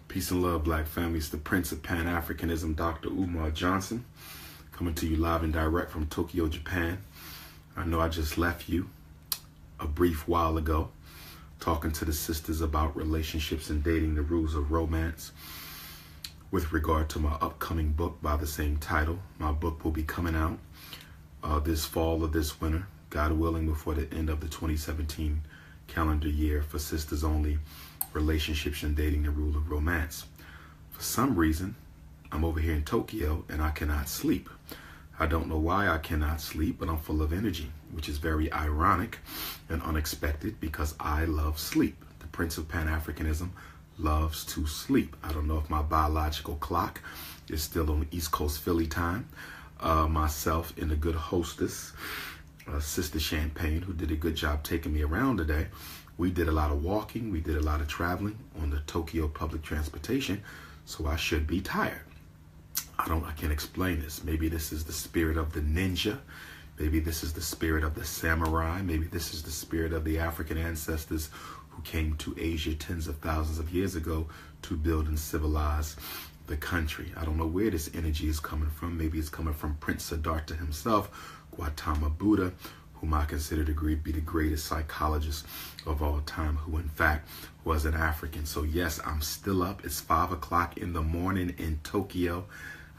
Peace and love, black families. The Prince of Pan-Africanism, Dr. Umar Johnson, coming to you live and direct from Tokyo, Japan. I know I just left you a brief while ago talking to the sisters about relationships and dating, the rules of romance, with regard to my upcoming book by the same title. My book will be coming out this fall or this winter, God willing, before the end of the 2017 calendar year, for sisters only. Relationships and dating, the rule of romance. For some reason, I'm over here in Tokyo and I cannot sleep. I don't know why I cannot sleep, but I'm full of energy, which is very ironic and unexpected because I love sleep. The Prince of Pan-Africanism loves to sleep. I don't know if my biological clock is still on East Coast Philly time. Myself and the good hostess, Sister Champagne, who did a good job taking me around today. We did a lot of walking, we did a lot of traveling on the Tokyo public transportation, so I should be tired. I can't explain this. Maybe this is the spirit of the ninja. Maybe this is the spirit of the samurai. Maybe this is the spirit of the African ancestors who came to Asia tens of thousands of years ago to build and civilize the country. I don't know where this energy is coming from. Maybe it's coming from Prince Siddhartha himself, Gautama Buddha, whom I consider to be the greatest psychologist of all time, who in fact was an African. So yes, I'm still up. It's 5 o'clock in the morning in Tokyo.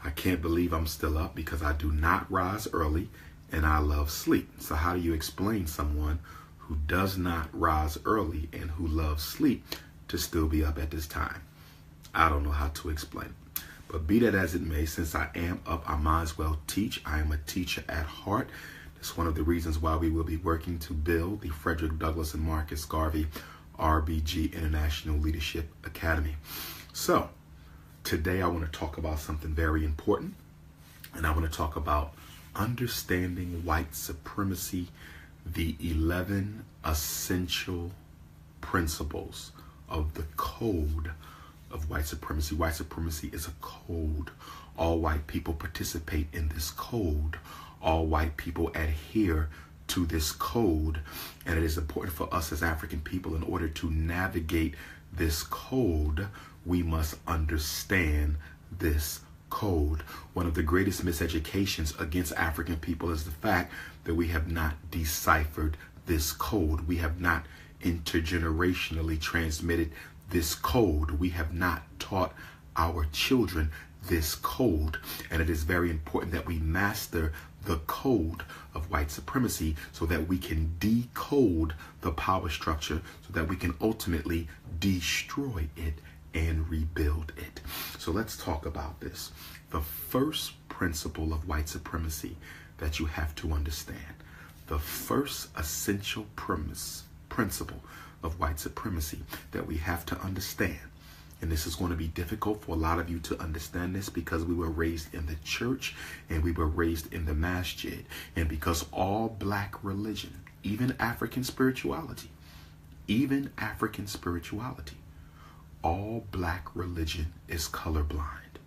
I can't believe I'm still up because I do not rise early and I love sleep. So how do you explain someone who does not rise early and who loves sleep to still be up at this time? I don't know how to explain it. But be that as it may, since I am up, I might as well teach. I am a teacher at heart. It's one of the reasons why we will be working to build the Frederick Douglass and Marcus Garvey RBG International Leadership Academy. So today I want to talk about something very important, and I want to talk about understanding white supremacy, the 11 essential principles of the code of white supremacy. White supremacy is a code. All white people participate in this code. All white people adhere to this code, and it is important for us as African people, in order to navigate this code, we must understand this code. One of the greatest miseducations against African people is the fact that we have not deciphered this code. We have not intergenerationally transmitted this code. We have not taught our children this code, and it is very important that we master the code of white supremacy so that we can decode the power structure, so that we can ultimately destroy it and rebuild it. So let's talk about this. The first principle of white supremacy that you have to understand, the first essential principle of white supremacy that we have to understand, and this is going to be difficult for a lot of you to understand this because we were raised in the church and we were raised in the masjid, and because all black religion, even African spirituality, all black religion is colorblind.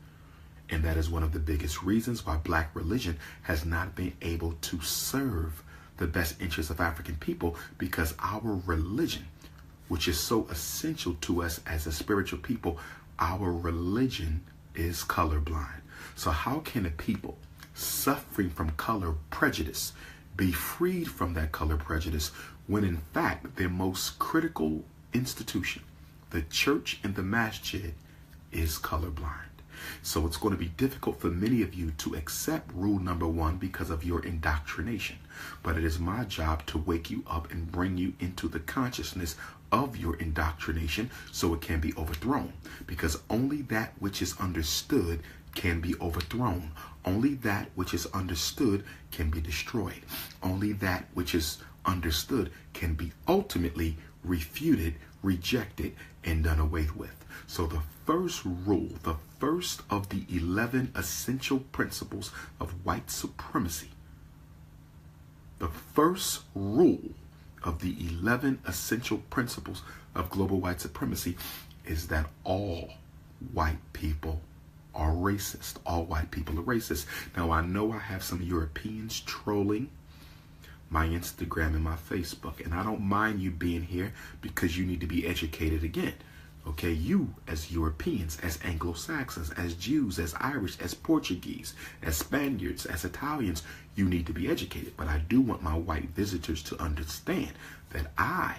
And that is one of the biggest reasons why black religion has not been able to serve the best interests of African people, because our religion, which is so essential to us as a spiritual people, our religion is colorblind. So how can a people suffering from color prejudice be freed from that color prejudice when in fact their most critical institution, the church and the masjid, is colorblind? So it's going to be difficult for many of you to accept rule number 1 because of your indoctrination. But it is my job to wake you up and bring you into the consciousness of your indoctrination so it can be overthrown. Because only that which is understood can be overthrown. Only that which is understood can be destroyed. Only that which is understood can be ultimately refuted, rejected, and done away with. So the first rule, the first of the 11 essential principles of white supremacy, the first rule of the 11 essential principles of global white supremacy is that all white people are racist. All white people are racist. Now, I know I have some Europeans trolling my Instagram and my Facebook, and I don't mind you being here because you need to be educated again. Okay, you as Europeans, as Anglo-Saxons, as Jews, as Irish, as Portuguese, as Spaniards, as Italians, you need to be educated. But I do want my white visitors to understand that I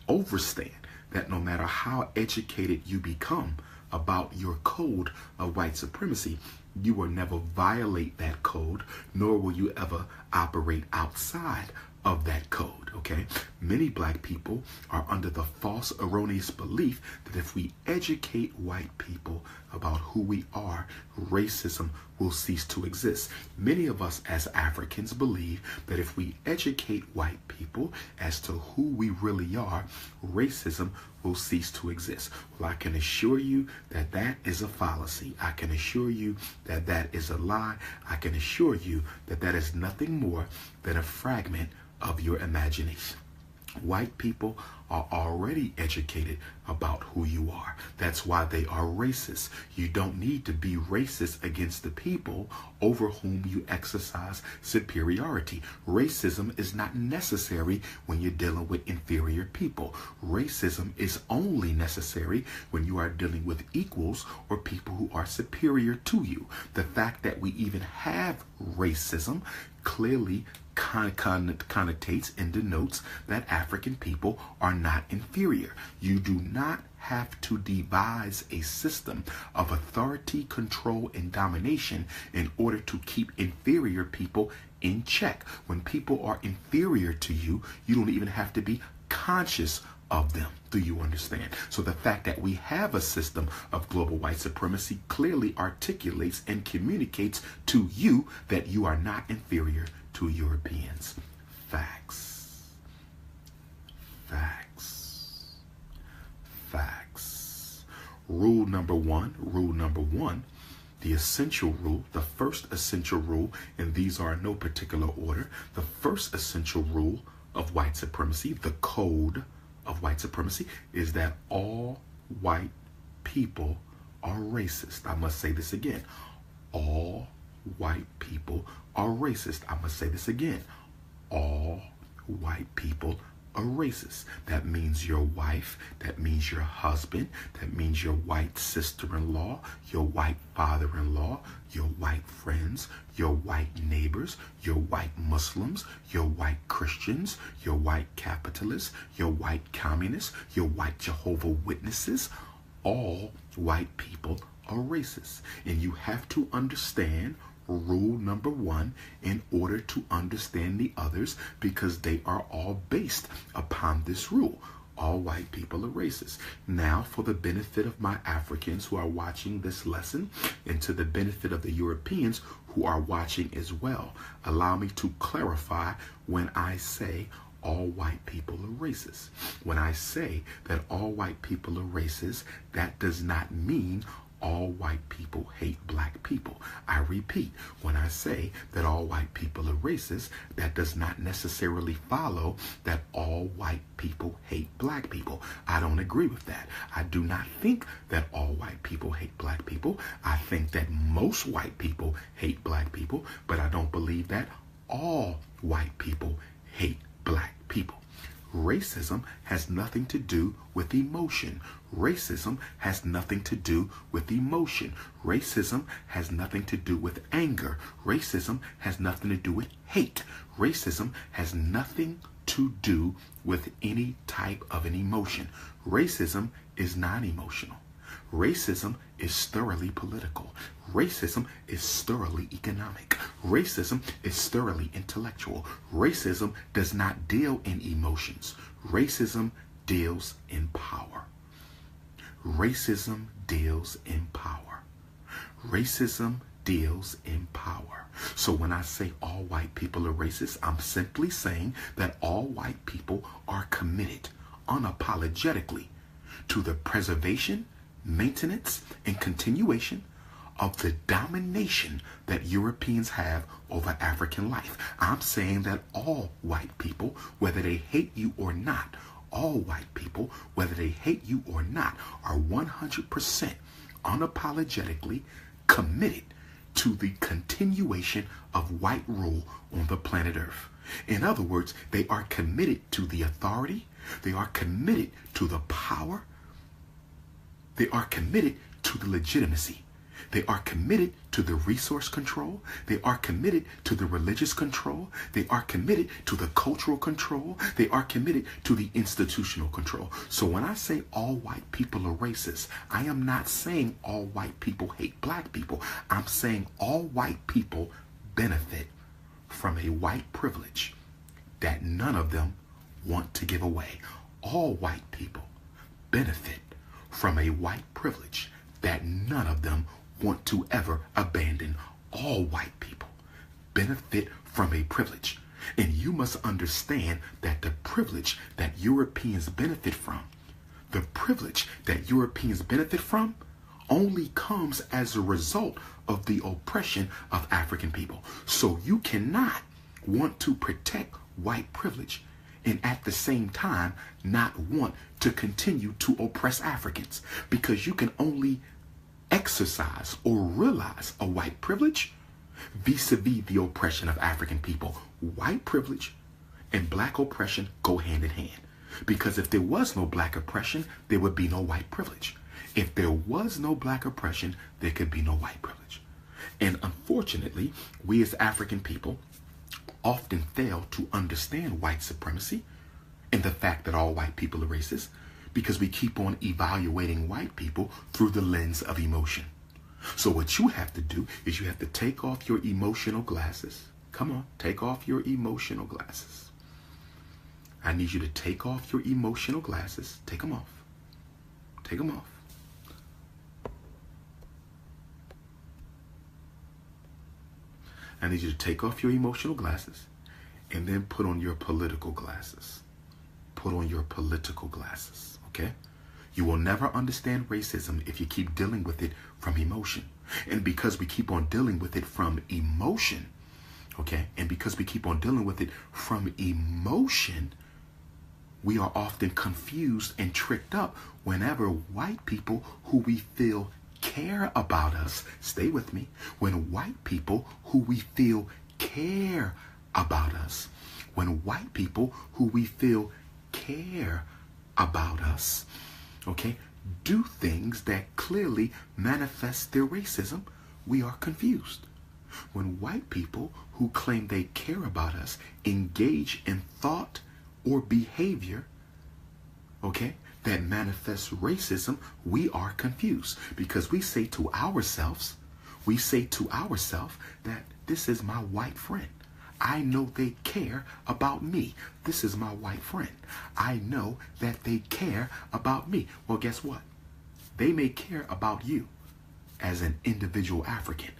overstand that no matter how educated you become about your code of white supremacy, you will never violate that code, nor will you ever operate outside of that code, okay? Many black people are under the false, erroneous belief that if we educate white people about who we are, racism will cease to exist. Many of us as Africans believe that if we educate white people as to who we really are, racism will cease to exist. Well, I can assure you that that is a fallacy. I can assure you that that is a lie. I can assure you that that is nothing more than a fragment of your imagination. White people are already educated about who you are. That's why they are racist. You don't need to be racist against the people over whom you exercise superiority. Racism is not necessary when you're dealing with inferior people. Racism is only necessary when you are dealing with equals or people who are superior to you. The fact that we even have racism clearly connotates and denotes that African people are not inferior. You do not have to devise a system of authority, control, and domination in order to keep inferior people in check. When people are inferior to you, you don't even have to be conscious of them. Do you understand? So the fact that we have a system of global white supremacy clearly articulates and communicates to you that you are not inferior to Europeans. Facts. Facts. Facts. Rule number one, the essential rule, the first essential rule, and these are in no particular order, the first essential rule of white supremacy, the code of white supremacy, is that all white people are racist. I must say this again. All white people are racist. I must say this again. All white people are racist. That means your wife, that means your husband, that means your white sister-in-law, your white father-in-law, your white friends, your white neighbors, your white Muslims, your white Christians, your white capitalists, your white communists, your white Jehovah's Witnesses. All white people are racist. And you have to understand rule number one in order to understand the others, because they are all based upon this rule. All white people are racist. Now, for the benefit of my Africans who are watching this lesson, and to the benefit of the Europeans who are watching as well, allow me to clarify when I say all white people are racist. When I say that all white people are racist, that does not mean all white people hate black people. I repeat, when I say that all white people are racist, that does not necessarily follow that all white people hate black people. I don't agree with that. I do not think that all white people hate black people. I think that most white people hate black people, but I don't believe that all white people hate black people. Racism has nothing to do with emotion. Racism has nothing to do with emotion. Racism has nothing to do with anger. Racism has nothing to do with hate. Racism has nothing to do with any type of an emotion. Racism is non-emotional. Racism is thoroughly political. Racism is thoroughly economic. Racism is thoroughly intellectual. Racism does not deal in emotions. Racism deals in power. Racism deals in power. Racism deals in power. So when I say all white people are racist, I'm simply saying that all white people are committed unapologetically to the preservation, maintenance, and continuation of the domination that Europeans have over African life. I'm saying that all white people, whether they hate you or not, all white people, whether they hate you or not, are 100% unapologetically committed to the continuation of white rule on the planet Earth. In other words, they are committed to the authority, they are committed to the power, They are committed to the legitimacy. They are committed to the resource control. They are committed to the religious control. They are committed to the cultural control. They are committed to the institutional control. So when I say all white people are racist, I am not saying all white people hate black people. I'm saying all white people benefit from a white privilege that none of them want to give away. All white people benefit from a white privilege that none of them want to ever abandon. All white people benefit from a privilege. And you must understand that the privilege that Europeans benefit from, the privilege that Europeans benefit from only comes as a result of the oppression of African people. So you cannot want to protect white privilege and at the same time not want to continue to oppress Africans, because you can only exercise or realize a white privilege vis-a-vis the oppression of African people. White privilege and black oppression go hand in hand, because if there was no black oppression, there would be no white privilege. If there was no black oppression, there could be no white privilege. And unfortunately, we as African people often fail to understand white supremacy and the fact that all white people are racist, because we keep on evaluating white people through the lens of emotion. So what you have to do is you have to take off your emotional glasses. Come on, take off your emotional glasses. I need you to take off your emotional glasses. Take them off. Take them off. I need you to take off your emotional glasses and then put on your political glasses. Put on your political glasses, okay? You will never understand racism if you keep dealing with it from emotion. And because we keep on dealing with it from emotion, okay? And because we keep on dealing with it from emotion, we are often confused and tricked up whenever white people who we feel care about us, stay with me, when white people who we feel care about us, when white people who we feel care about us, okay, do things that clearly manifest their racism, we are confused. When white people who claim they care about us engage in thought or behavior, okay, that manifests racism, we are confused, because we say to ourselves that this is my white friend. I know they care about me. This is my white friend. I know that they care about me. Well, guess what? They may care about you as an individual African,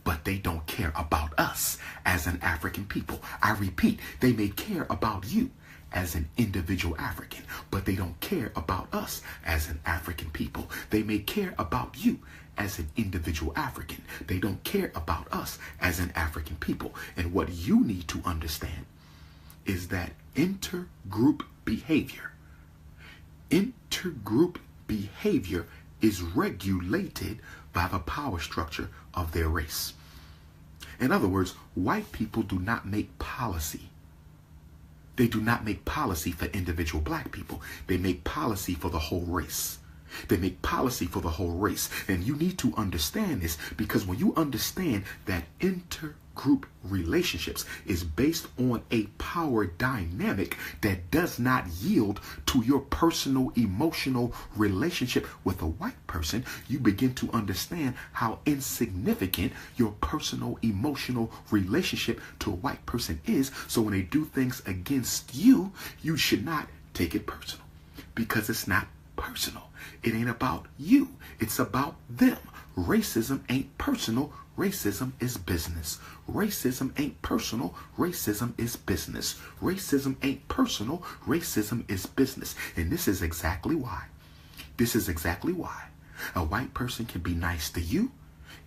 but they don't care about us as an African people. I repeat, they may care about you as an individual African, but they don't care about us as an African people. They may care about you as an individual African. They don't care about us as an African people. And what you need to understand is that intergroup behavior is regulated by the power structure of their race. In other words, white people do not make policy. They do not make policy for individual black people. They make policy for the whole race. They make policy for the whole race. And you need to understand this, because when you understand that intergroup relationships is based on a power dynamic that does not yield to your personal emotional relationship with a white person, you begin to understand how insignificant your personal emotional relationship to a white person is. So when they do things against you, you should not take it personal, because it's not personal. It ain't about you. It's about them. Racism ain't personal. Racism is business. Racism ain't personal. Racism is business. Racism ain't personal. Racism is business. And this is exactly why. A white person can be nice to you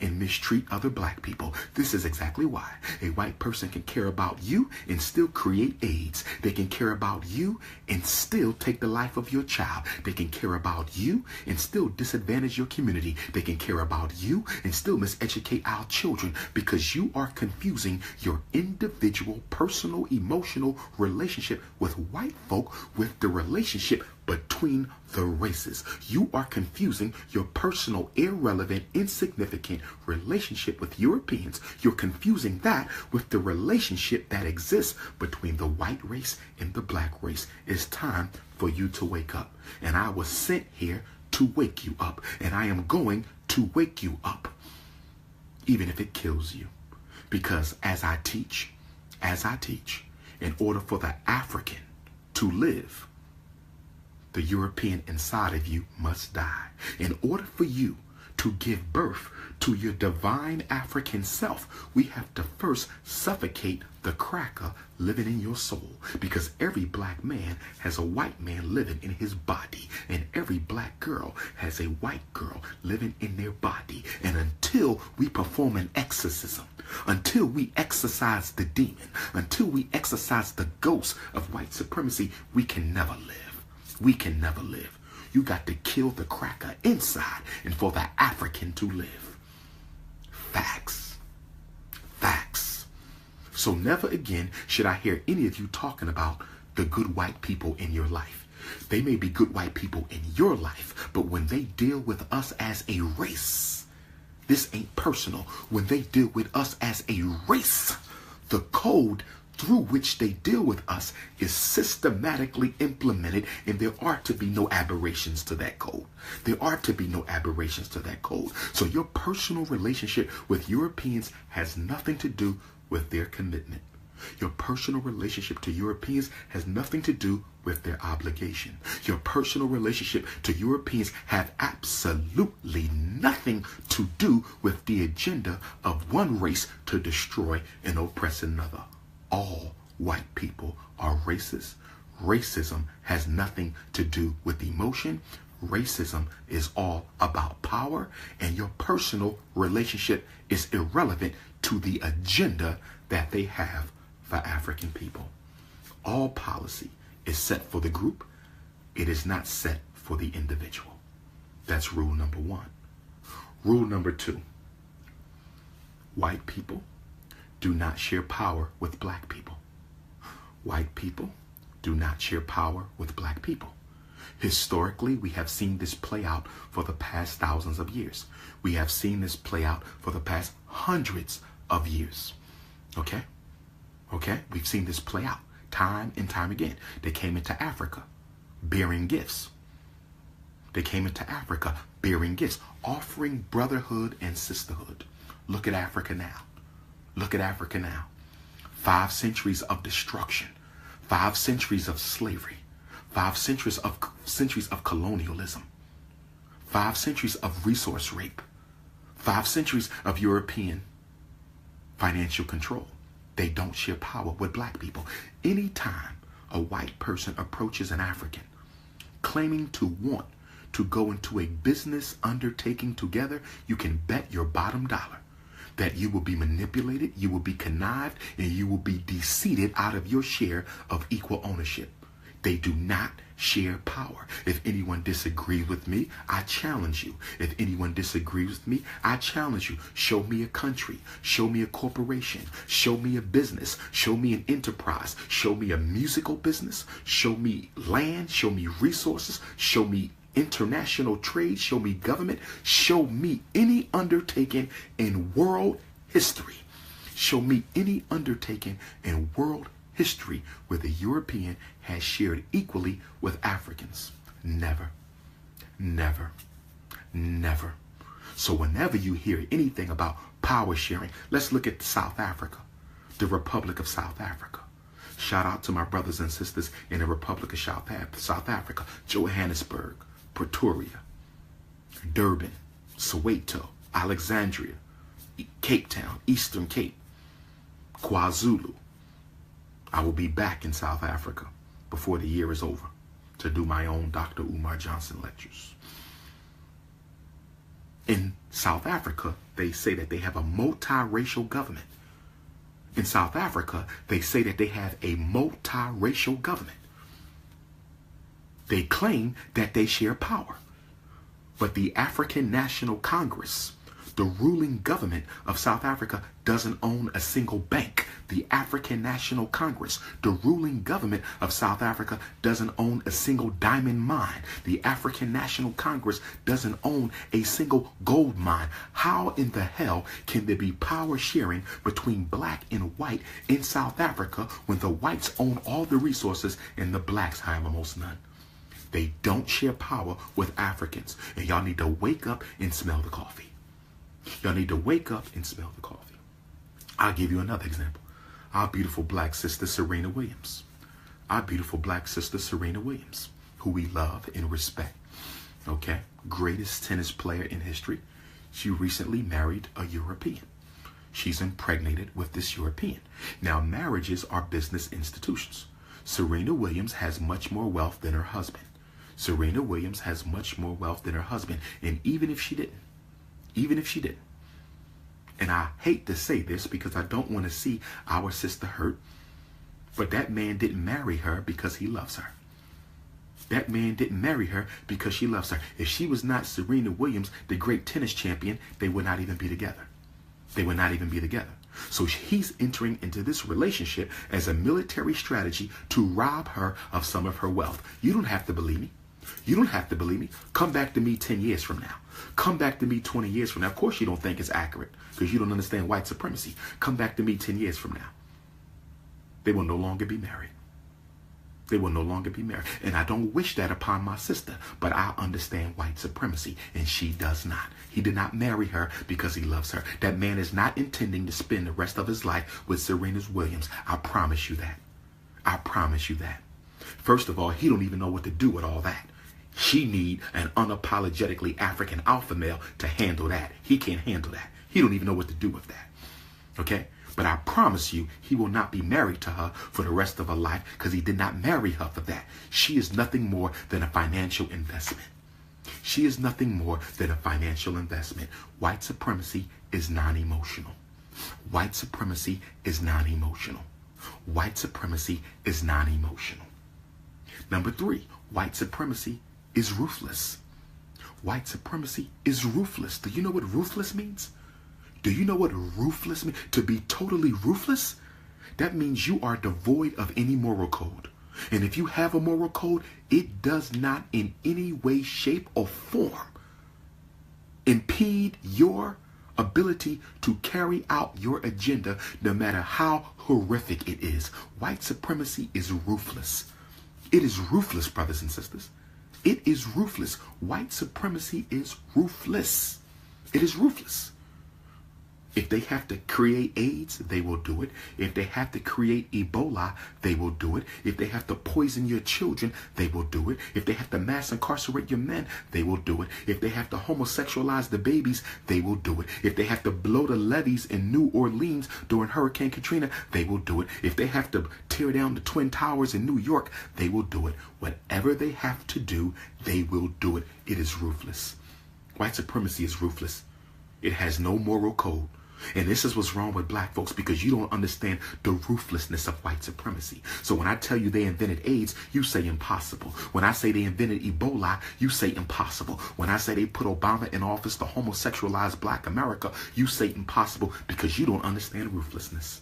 and mistreat other black people. This is exactly why a white person can care about you and still create AIDS. They can care about you and still take the life of your child. They can care about you and still disadvantage your community. They can care about you and still miseducate our children, because you are confusing your individual personal emotional relationship with white folk with the relationship between the races. You are confusing your personal, irrelevant, insignificant relationship with Europeans. You're confusing that with the relationship that exists between the white race and the black race. It's time for you to wake up. And I was sent here to wake you up. And I am going to wake you up, even if it kills you. Because as I teach, in order for the African to live, the European inside of you must die. In order for you to give birth to your divine African self, we have to first suffocate the cracker living in your soul. Because every black man has a white man living in his body, and every black girl has a white girl living in their body. And until we perform an exorcism, until we exorcise the demon, until we exorcise the ghost of white supremacy, we can never live. We can never live. You got to kill the cracker inside and for the African to live. Facts. Facts. So never again should I hear any of you talking about the good white people in your life. They may be good white people in your life, but when they deal with us as a race, this ain't personal. When they deal with us as a race, the code through which they deal with us is systematically implemented, and there are to be no aberrations to that code. There are to be no aberrations to that code. So your personal relationship with Europeans has nothing to do with their commitment. Your personal relationship to Europeans has nothing to do with their obligation. Your personal relationship to Europeans have absolutely nothing to do with the agenda of one race to destroy and oppress another. All white people are racist. Racism has nothing to do with emotion. Racism is all about power, and your personal relationship is irrelevant to the agenda that they have for African people. All policy is set for the group. It is not set for the individual. That's rule number one. Rule number two: white people do not share power with black people. White people do not share power with black people. Historically, we have seen this play out for the past thousands of years. We have seen this play out for the past hundreds of years. Okay? We've seen this play out time and time again. They came into Africa bearing gifts. They came into Africa bearing gifts, offering brotherhood and sisterhood. Look at Africa now. Look at Africa now. 5 centuries of destruction, 5 centuries of slavery, 5 centuries of colonialism, 5 centuries of resource rape, 5 centuries of European financial control. They don't share power with black people. Anytime a white person approaches an African claiming to want to go into a business undertaking together, you can bet your bottom dollar that you will be manipulated, you will be connived, and you will be deceived out of your share of equal ownership. They do not share power. If anyone disagrees with me, I challenge you. If anyone disagrees with me, I challenge you. Show me a country. Show me a corporation. Show me a business. Show me an enterprise. Show me a musical business. Show me land. Show me resources. Show me international trade. Show me government. Show me any undertaking in world history. Show me any undertaking in world history where the European has shared equally with Africans. Never, never, never. So whenever you hear anything about power sharing, let's look at South Africa, the Republic of South Africa. Shout out to my brothers and sisters in the Republic of South Africa, Johannesburg, Pretoria, Durban, Soweto, Alexandria, Cape Town, Eastern Cape, KwaZulu. I will be back in South Africa before the year is over to do my own Dr. Umar Johnson lectures. In South Africa, they say that they have a multiracial government. In South Africa, they say that they have a multiracial government. They claim that they share power. But the African National Congress The ruling government of South Africa doesn't own a single bank. The African National Congress, the ruling government of South Africa, doesn't own a single diamond mine. The African National Congress doesn't own a single gold mine. How in the hell can there be power sharing between black and white in South Africa when the whites own all the resources and the blacks have almost none? They don't share power with Africans. And y'all need to wake up and smell the coffee. Y'all need to wake up and smell the coffee. I'll give you another example. Our beautiful black sister, Serena Williams. Our beautiful black sister, Serena Williams, who we love and respect. Okay? Greatest tennis player in history. She recently married a European. She's impregnated with this European. Now, marriages are business institutions. Serena Williams has much more wealth than her husband. Serena Williams has much more wealth than her husband. And even if she didn't, and I hate to say this because I don't want to see our sister hurt, but that man didn't marry her because he loves her. That man didn't marry her because she loves her. If she was not Serena Williams, the great tennis champion, they would not even be together. They would not even be together. So he's entering into this relationship as a military strategy to rob her of some of her wealth. You don't have to believe me. You don't have to believe me. Come back to me 10 years from now. Come back to me 20 years from now. Of course you don't think it's accurate because you don't understand white supremacy. Come back to me 10 years from now. They will no longer be married. They will no longer be married. And I don't wish that upon my sister, but I understand white supremacy, and she does not. He did not marry her because he loves her. That man is not intending to spend the rest of his life with Serena Williams. I promise you that. I promise you that. First of all, he don't even know what to do with all that. She need an unapologetically African alpha male to handle that. He can't handle that. He don't even know what to do with that. Okay? But I promise you, he will not be married to her for the rest of her life because he did not marry her for that. She is nothing more than a financial investment. She is nothing more than a financial investment. White supremacy is non-emotional. White supremacy is non-emotional. White supremacy is non-emotional. Number 3, white supremacy is ruthless. White supremacy is ruthless. Do you know what ruthless means? Do you know what ruthless means? To be totally ruthless? That means you are devoid of any moral code. And if you have a moral code, it does not in any way, shape, or form impede your ability to carry out your agenda, no matter how horrific it is. White supremacy is ruthless. It is ruthless, brothers and sisters. It is ruthless. White supremacy is ruthless. It is ruthless. If they have to create AIDS, they will do it. If they have to create Ebola, they will do it. If they have to poison your children, they will do it. If they have to mass incarcerate your men, they will do it. If they have to homosexualize the babies, they will do it. If they have to blow the levees in New Orleans during Hurricane Katrina, they will do it. If they have to tear down the Twin Towers in New York, they will do it. Whatever they have to do, they will do it. It is ruthless. White supremacy is ruthless. It has no moral code. And this is what's wrong with black folks, because you don't understand the ruthlessness of white supremacy. So when I tell you they invented AIDS, you say impossible. When I say they invented Ebola, you say impossible. When I say they put Obama in office to homosexualize black America, you say impossible, because you don't understand ruthlessness.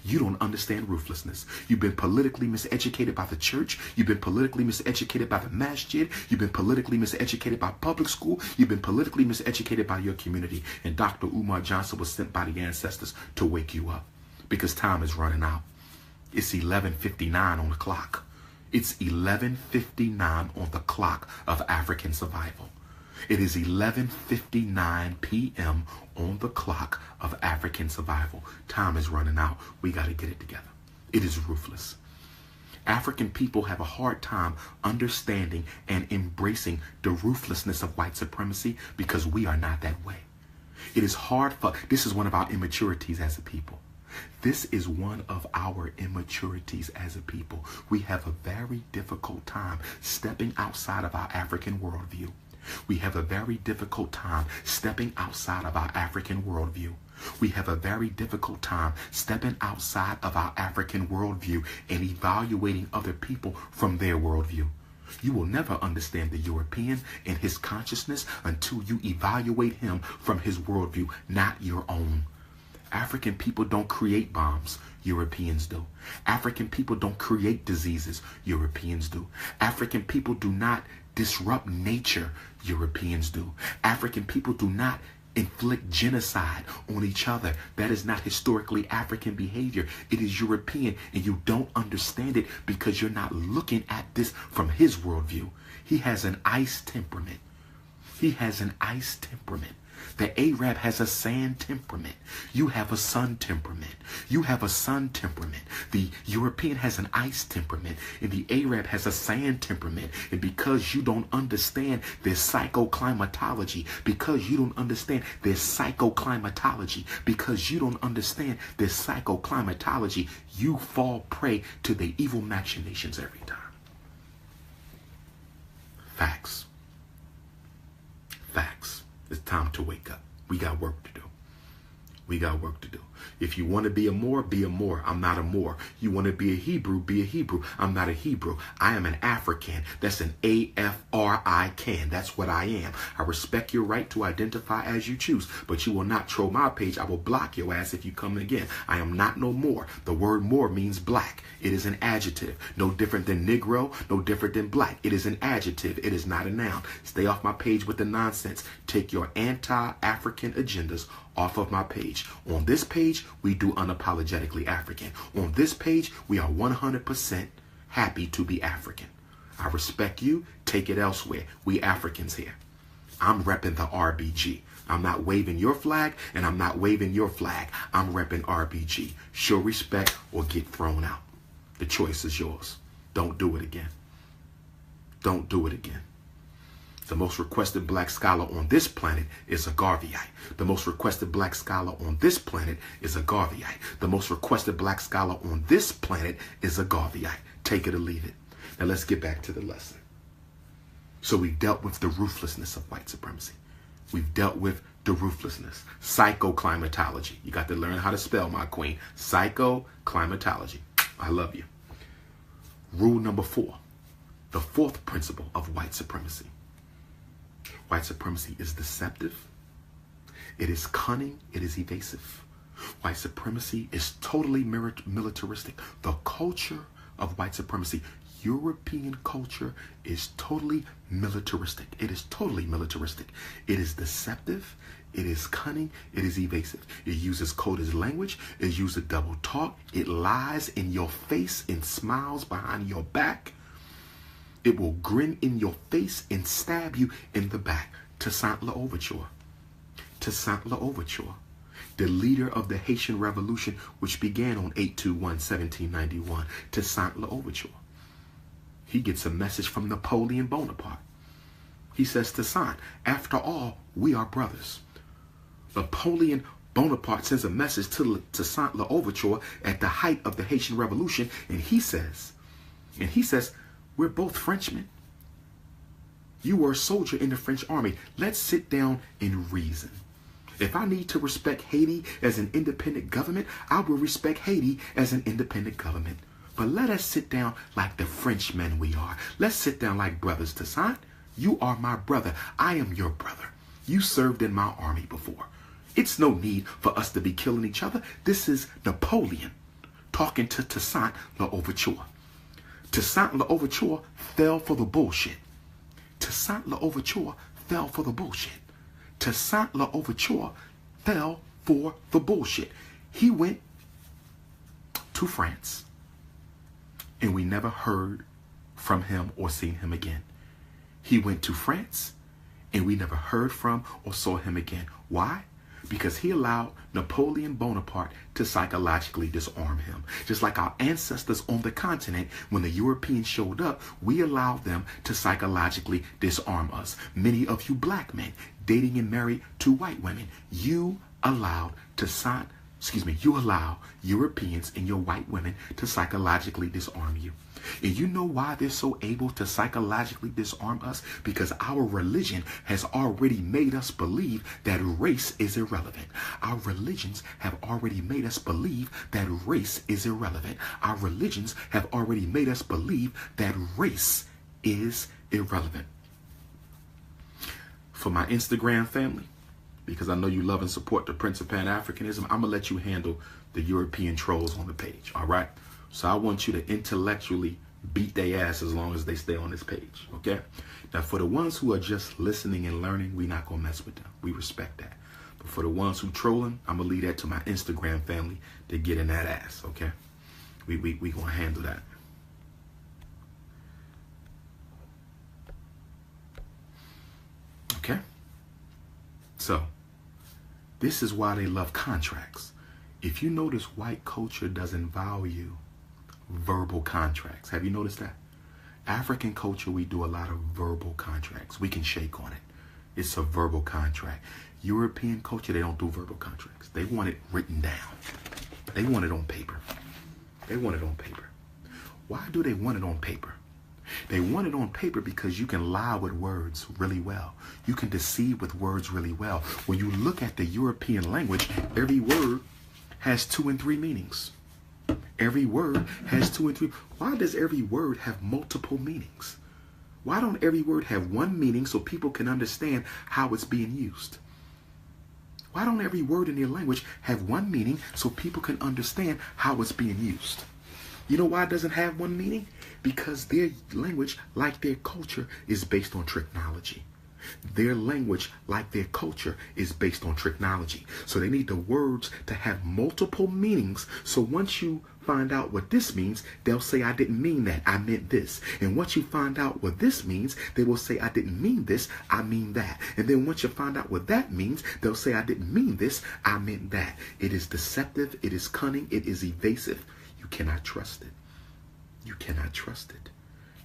You don't understand ruthlessness. You've been politically miseducated by the church. You've been politically miseducated by the masjid. You've been politically miseducated by public school. You've been politically miseducated by your community. And Dr. Umar Johnson was sent by the ancestors to wake you up, because time is running out. It's 11:59 on the clock. It's 11:59 on the clock of African survival. It is 11:59 p.m. on the clock of African survival. Time is running out. We got to get it together. It is ruthless. African people have a hard time understanding and embracing the ruthlessness of white supremacy, because we are not that way. It is hard for, this is one of our immaturities as a people. This is one of our immaturities as a people. We have a very difficult time stepping outside of our African worldview. We have a very difficult time stepping outside of our African worldview. We have a very difficult time stepping outside of our African worldview and evaluating other people from their worldview. You will never understand the European and his consciousness until you evaluate him from his worldview, not your own. African people don't create bombs. Europeans do. African people don't create diseases. Europeans do. African people do not disrupt nature. Europeans do. African people do not inflict genocide on each other. That is not historically African behavior. It is European, and you don't understand it because you're not looking at this from his worldview. He has an ice temperament. He has an ice temperament. The Arab has a sand temperament. You have a sun temperament. You have a sun temperament. The European has an ice temperament, and the Arab has a sand temperament. And because you don't understand their psychoclimatology, because you don't understand their psychoclimatology, because you don't understand their psychoclimatology, you fall prey to their evil machinations every time. Facts. Facts. It's time to wake up. We got work to do. We got work to do. If you want to be a Moor, be a Moor. I'm not a Moor. You want to be a Hebrew, be a Hebrew. I'm not a Hebrew. I am an African. That's an AFRICAN. That's what I am. I respect your right to identify as you choose, but you will not troll my page. I will block your ass if you come again. I am not no Moor. The word Moor means black. It is an adjective. No different than Negro, no different than black. It is an adjective. It is not a noun. Stay off my page with the nonsense. Take your anti-African agendas off of my page. On this page, we do unapologetically African. On this page, we are 100% happy to be African. I respect you. Take it elsewhere. We Africans here. I'm repping the RBG. I'm not waving your flag, and I'm not waving your flag. I'm repping RBG. Show respect or get thrown out. The choice is yours. Don't do it again. Don't do it again. The most requested black scholar on this planet is a Garveyite. The most requested black scholar on this planet is a Garveyite. The most requested black scholar on this planet is a Garveyite. Take it or leave it. Now let's get back to the lesson. So we dealt with the ruthlessness of white supremacy. We've dealt with the ruthlessness. Psychoclimatology. You got to learn how to spell, my queen. Psychoclimatology. I love you. Rule number 4. The fourth principle of white supremacy. White supremacy is deceptive. It is cunning. It is evasive. White supremacy is totally militaristic. The culture of white supremacy, European culture, is totally militaristic. It is totally militaristic. It is deceptive. It is cunning. It is evasive. It uses coded language. It uses double talk. It lies in your face and smiles behind your back. It will grin in your face and stab you in the back. Toussaint L'Ouverture. Toussaint L'Ouverture, the leader of the Haitian Revolution, which began on 8/21/1791. Toussaint L'Ouverture. He gets a message from Napoleon Bonaparte. He says, Toussaint, after all, we are brothers. Napoleon Bonaparte sends a message to Toussaint L'Ouverture at the height of the Haitian Revolution, and he says, we're both Frenchmen. You were a soldier in the French army. Let's sit down and reason. If I need to respect Haiti as an independent government, I will respect Haiti as an independent government. But let us sit down like the Frenchmen we are. Let's sit down like brothers. Toussaint, you are my brother. I am your brother. You served in my army before. It's no need for us to be killing each other. This is Napoleon talking to Toussaint L'Ouverture. Toussaint L'Ouverture fell for the bullshit. Toussaint L'Ouverture fell for the bullshit. Toussaint L'Ouverture fell for the bullshit. He went to France, and we never heard from him or seen him again. He went to France, and we never heard from or saw him again. Why? Because he allowed Napoleon Bonaparte to psychologically disarm him. Just like our ancestors on the continent, when the Europeans showed up, we allowed them to psychologically disarm us. Many of you black men dating and married to white women, you allowed you allow Europeans and your white women to psychologically disarm you. And you know why they're so able to psychologically disarm us? Because our religion has already made us believe that race is irrelevant. Our religions have already made us believe that race is irrelevant. Our religions have already made us believe that race is irrelevant. For my Instagram family, because I know you love and support the Prince of Pan-Africanism, I'm going to let you handle the European trolls on the page, all right? So I want you to intellectually beat their ass as long as they stay on this page, okay? Now, for the ones who are just listening and learning, we're not going to mess with them. We respect that. But for the ones who trolling, I'm going to leave that to my Instagram family to get in that ass, okay? We going to handle that. Okay? So, this is why they love contracts. If you notice, white culture doesn't value verbal contracts. Have you noticed that? African culture, we do a lot of verbal contracts. We can shake on it. It's a verbal contract. European culture, they don't do verbal contracts. They want it written down. They want it on paper. They want it on paper. Why do they want it on paper? They want it on paper because you can lie with words really well. You can deceive with words really well. When you look at the European language, every word has 2 and 3 meanings. Every word has 2 and 3. Why does every word have multiple meanings? Why don't every word have one meaning so people can understand how it's being used? Why don't every word in their language have one meaning so people can understand how it's being used? You know why it doesn't have one meaning? Because their language, like their culture, is based on technology. Their language, like their culture, is based on technology. So they need the words to have multiple meanings. So once you find out what this means, they'll say, I didn't mean that, I meant this. And once you find out what this means, they will say, I didn't mean this, I mean that. And then once you find out what that means, they'll say, I didn't mean this, I meant that. It is deceptive, it is cunning, it is evasive. You cannot trust it. You cannot trust it.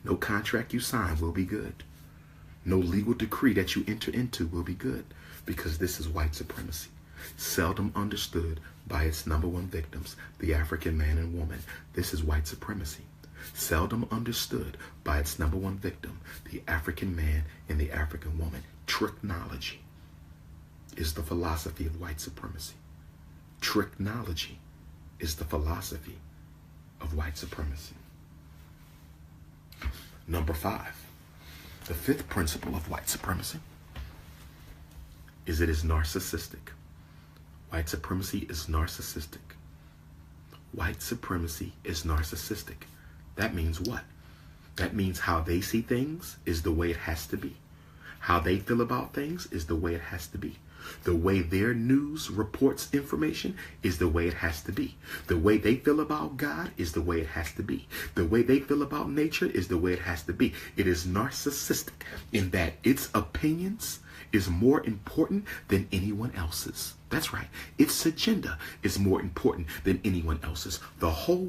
No contract you sign will be good. No legal decree that you enter into will be good, because this is white supremacy, seldom understood by its number one victims, the African man and woman. This is white supremacy, seldom understood by its number one victim, the African man and the African woman. Technology is the philosophy of white supremacy. Technology is the philosophy of white supremacy. Number 5. The 5th principle of white supremacy is it is narcissistic. White supremacy is narcissistic. White supremacy is narcissistic. That means what? That means how they see things is the way it has to be. How they feel about things is the way it has to be. The way their news reports information is the way it has to be. The way they feel about God is the way it has to be. The way they feel about nature is the way it has to be. It is narcissistic in that its opinions is more important than anyone else's. That's right. Its agenda is more important than anyone else's. The whole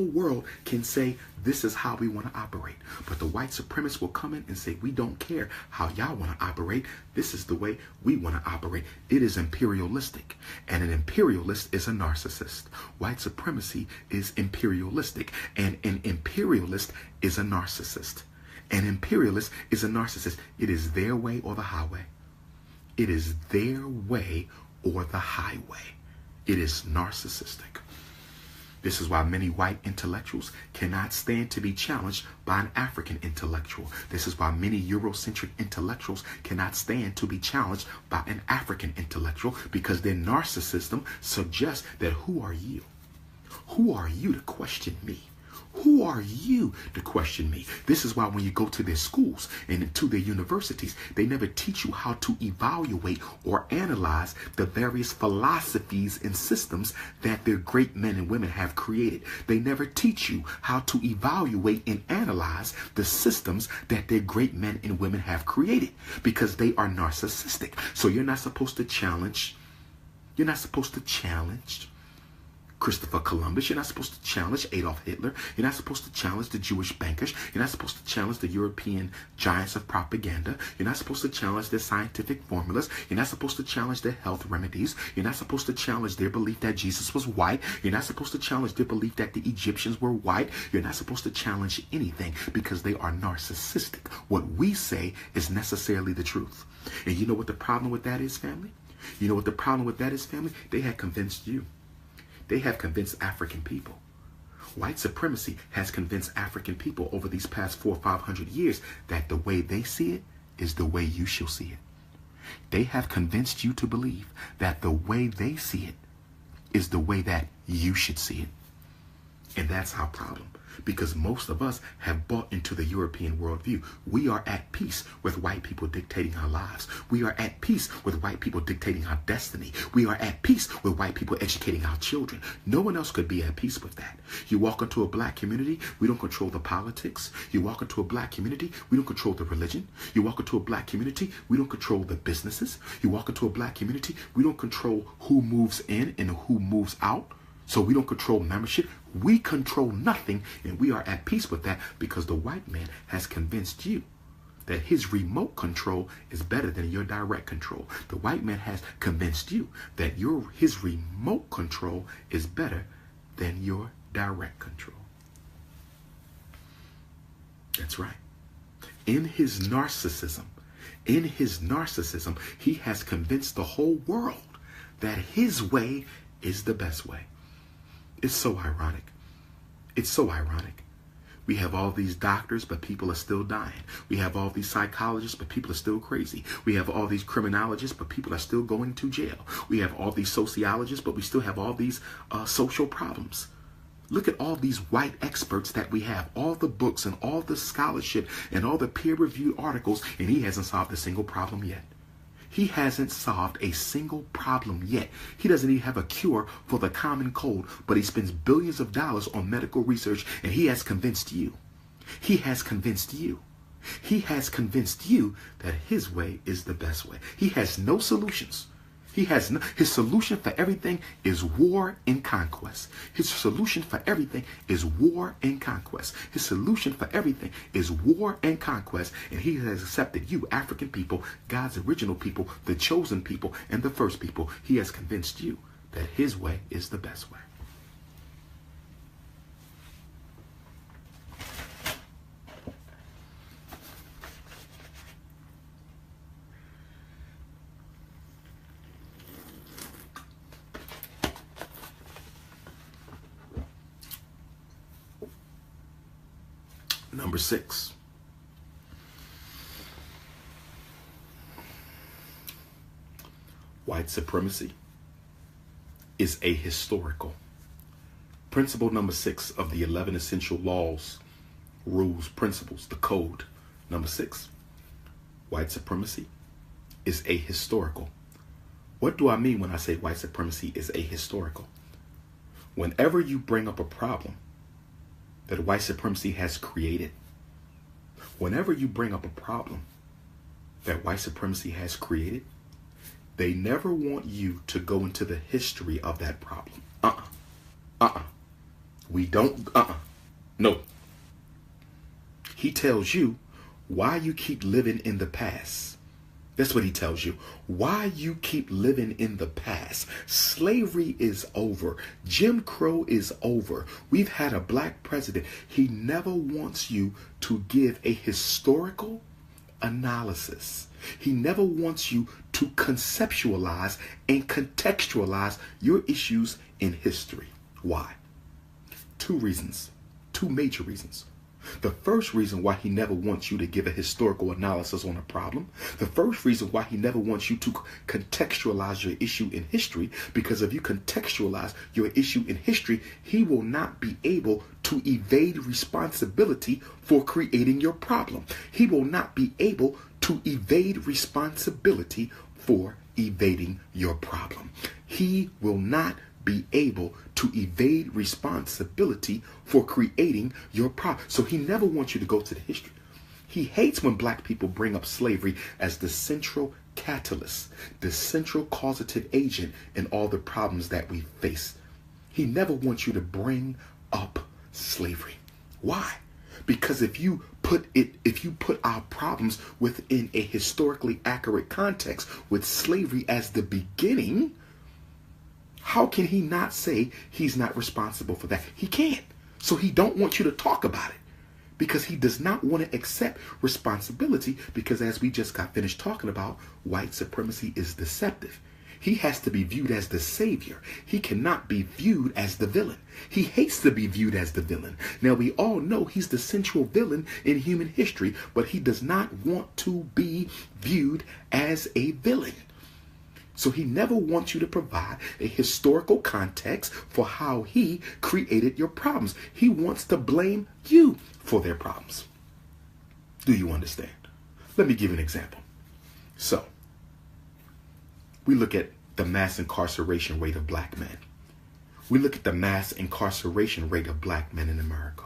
world can say, this is how we want to operate. But the white supremacists will come in and say, we don't care how y'all want to operate. This is the way we want to operate. It is imperialistic. And an imperialist is a narcissist. White supremacy is imperialistic. And an imperialist is a narcissist. An imperialist is a narcissist. It is their way or the highway. It is their way or the highway. It is narcissistic. This is why many white intellectuals cannot stand to be challenged by an African intellectual. This is why many Eurocentric intellectuals cannot stand to be challenged by an African intellectual, because their narcissism suggests that who are you? Who are you to question me? Who are you to question me? This is why when you go to their schools and to their universities, they never teach you how to evaluate or analyze the various philosophies and systems that their great men and women have created. They never teach you how to evaluate and analyze the systems that their great men and women have created, because they are narcissistic. So you're not supposed to challenge Christopher Columbus. You're not supposed to challenge Adolf Hitler. You're not supposed to challenge the Jewish bankers. You're not supposed to challenge the European giants of propaganda. You're not supposed to challenge their scientific formulas. You're not supposed to challenge their health remedies. You're not supposed to challenge their belief that Jesus was white. You're not supposed to challenge their belief that the Egyptians were white. You're not supposed to challenge anything, because they are narcissistic. What we say is necessarily the truth. And you know what the problem with that is, family? You know what the problem with that is, family? They had convinced you. They have convinced African people. White supremacy has convinced African people over these past 400 or 500 years that the way they see it is the way you shall see it. They have convinced you to believe that the way they see it is the way that you should see it. And that's our problem, because most of us have bought into the European worldview. We are at peace with white people dictating our lives. We are at peace with white people dictating our destiny. We are at peace with white people educating our children. No one else could be at peace with that. You walk into a black community, we don't control the politics. You walk into a black community, we don't control the religion. You walk into a black community, we don't control the businesses. You walk into a black community, we don't control who moves in and who moves out. So we don't control membership. We control nothing, and we are at peace with that because the white man has convinced you that his remote control is better than your direct control. The white man has convinced you that his remote control is better than your direct control. That's right. In his narcissism, he has convinced the whole world that his way is the best way. It's so ironic. It's so ironic. We have all these doctors, but people are still dying. We have all these psychologists, but people are still crazy. We have all these criminologists, but people are still going to jail. We have all these sociologists, but we still have all these social problems. Look at all these white experts that we have, all the books and all the scholarship and all the peer-reviewed articles, and he hasn't solved a single problem yet. He hasn't solved a single problem yet. He doesn't even have a cure for the common cold, but he spends billions of dollars on medical research, and he has convinced you. He has convinced you. He has convinced you that his way is the best way. He has no solutions. His solution for everything is war and conquest. His solution for everything is war and conquest. His solution for everything is war and conquest. And he has accepted you, African people, God's original people, the chosen people, and the first people. He has convinced you that his way is the best way. Number 6. White supremacy is ahistorical. Principle number 6 of the 11 essential laws, rules, principles, the code. Number 6. White supremacy is ahistorical. What do I mean when I say white supremacy is ahistorical? Whenever you bring up a problem that white supremacy has created, whenever you bring up a problem that white supremacy has created, they never want you to go into the history of that problem. We don't, no. He tells you why you keep living in the past. That's what he tells you. Why you keep living in the past. Slavery is over. Jim Crow is over. We've had a black president. He never wants you to give a historical analysis. He never wants you to conceptualize and contextualize your issues in history. Why? 2 reasons. 2 major reasons. The first reason why he never wants you to give a historical analysis on a problem, the first reason why he never wants you to contextualize your issue in history, because if you contextualize your issue in history, he will not be able to evade responsibility for creating your problem. He will not be able to evade responsibility for evading your problem. He will not be able to evade responsibility for creating your problem. So he never wants you to go to the history. He hates when black people bring up slavery as the central catalyst, the central causative agent in all the problems that we face. He never wants you to bring up slavery. Why? Because if you put our problems within a historically accurate context with slavery as the beginning, how can he not say he's not responsible for that? He can't. So he don't want you to talk about it because he does not want to accept responsibility, because as we just got finished talking about, white supremacy is deceptive. He has to be viewed as the savior. He cannot be viewed as the villain. He hates to be viewed as the villain. Now, we all know he's the central villain in human history, but he does not want to be viewed as a villain. So he never wants you to provide a historical context for how he created your problems. He wants to blame you for their problems. Do you understand? Let me give an example. So, we look at the mass incarceration rate of black men. We look at the mass incarceration rate of black men in America.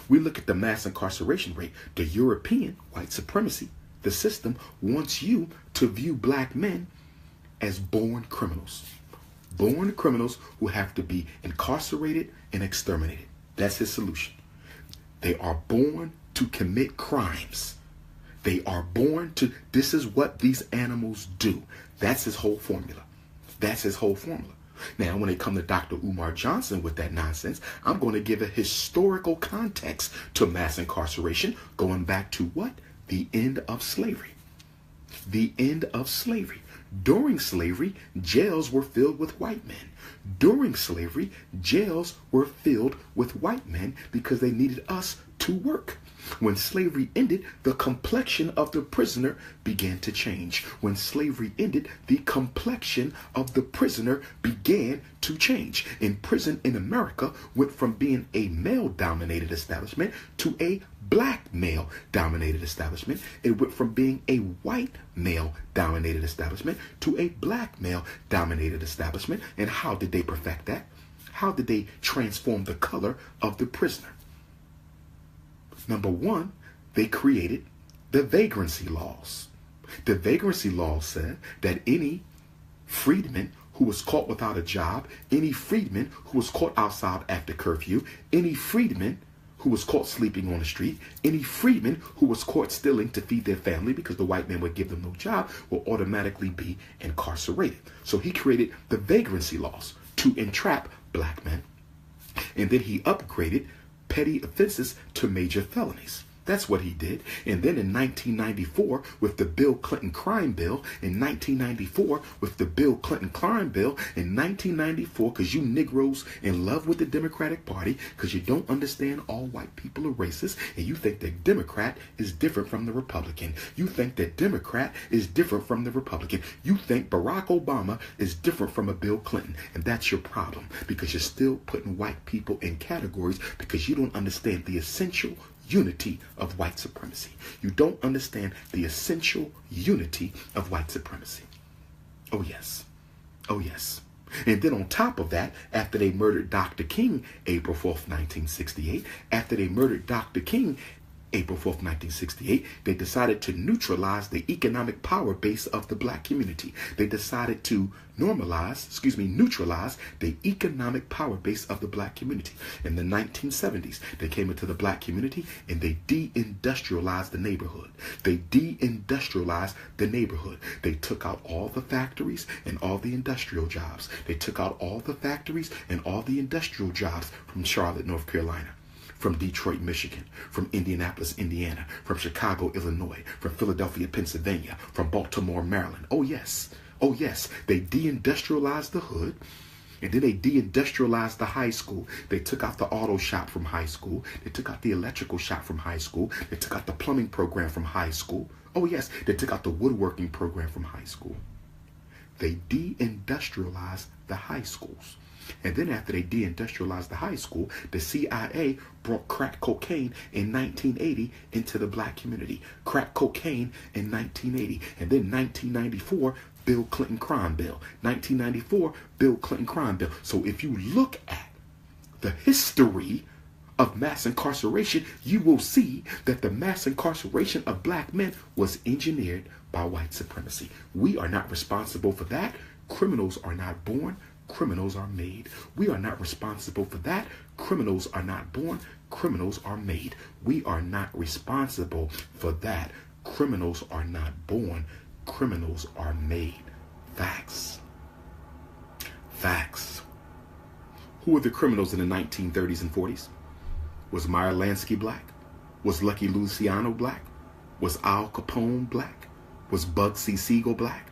We look at the mass incarceration rate. The European white supremacy, the system, wants you to view black men as born criminals. Born criminals who have to be incarcerated and exterminated. That's his solution. They are born to commit crimes. They are born to, this is what these animals do. That's his whole formula. That's his whole formula. Now, when it comes to Dr. Umar Johnson with that nonsense, I'm going to give a historical context to mass incarceration, going back to what? The end of slavery. The end of slavery. During slavery, jails were filled with white men. During slavery, jails were filled with white men because they needed us to work. When slavery ended, the complexion of the prisoner began to change. When slavery ended, the complexion of the prisoner began to change. In prison in America went from being a male-dominated establishment to a black male-dominated establishment. It went from being a white male-dominated establishment to a black male-dominated establishment. And how did they perfect that? How did they transform the color of the prisoner? Number one, they created the vagrancy laws. The vagrancy laws said that any freedman who was caught without a job, any freedman who was caught outside after curfew, any freedman who was caught sleeping on the street, any freedman who was caught stealing to feed their family because the white man would give them no job, will automatically be incarcerated. So he created the vagrancy laws to entrap black men. And then he upgraded petty offenses to major felonies. That's what he did. And then in 1994, with the Bill Clinton crime bill, in 1994, with the Bill Clinton crime bill, in 1994, because you Negroes in love with the Democratic Party, because you don't understand all white people are racist, and you think that Democrat is different from the Republican. You think that Democrat is different from the Republican. You think Barack Obama is different from a Bill Clinton. And that's your problem, because you're still putting white people in categories because you don't understand the essential unity of white supremacy. You don't understand the essential unity of white supremacy. Oh yes. Oh yes. And then on top of that, after they murdered Dr. King, April 4th, 1968, after they murdered Dr. King, April 4th, 1968, they decided to neutralize the economic power base of the black community. They decided to neutralize the economic power base of the black community. In the 1970s, they came into the black community and they deindustrialized the neighborhood. They deindustrialized the neighborhood. They took out all the factories and all the industrial jobs. They took out all the factories and all the industrial jobs from Charlotte, North Carolina, from Detroit, Michigan, from Indianapolis, Indiana, from Chicago, Illinois, from Philadelphia, Pennsylvania, from Baltimore, Maryland. Oh yes, they deindustrialized the hood, and then they deindustrialized the high school. They took out the auto shop from high school. They took out the electrical shop from high school. They took out the plumbing program from high school. Oh yes, they took out the woodworking program from high school. They deindustrialized the high schools. And then after they deindustrialized the high school, the CIA brought crack cocaine in 1980 into the black community. Crack cocaine in 1980. And then 1994, Bill Clinton crime bill. 1994, Bill Clinton crime bill. So if you look at the history of mass incarceration, you will see that the mass incarceration of black men was engineered by white supremacy. We are not responsible for that. Criminals are not born. Criminals are made. We are not responsible for that. Criminals are not born. Criminals are made. We are not responsible for that. Criminals are not born. Criminals are made. Facts. Facts. Who were the criminals in the 1930s and 40s? Was Meyer Lansky black? Was Lucky Luciano black? Was Al Capone black? Was Bugsy Siegel black?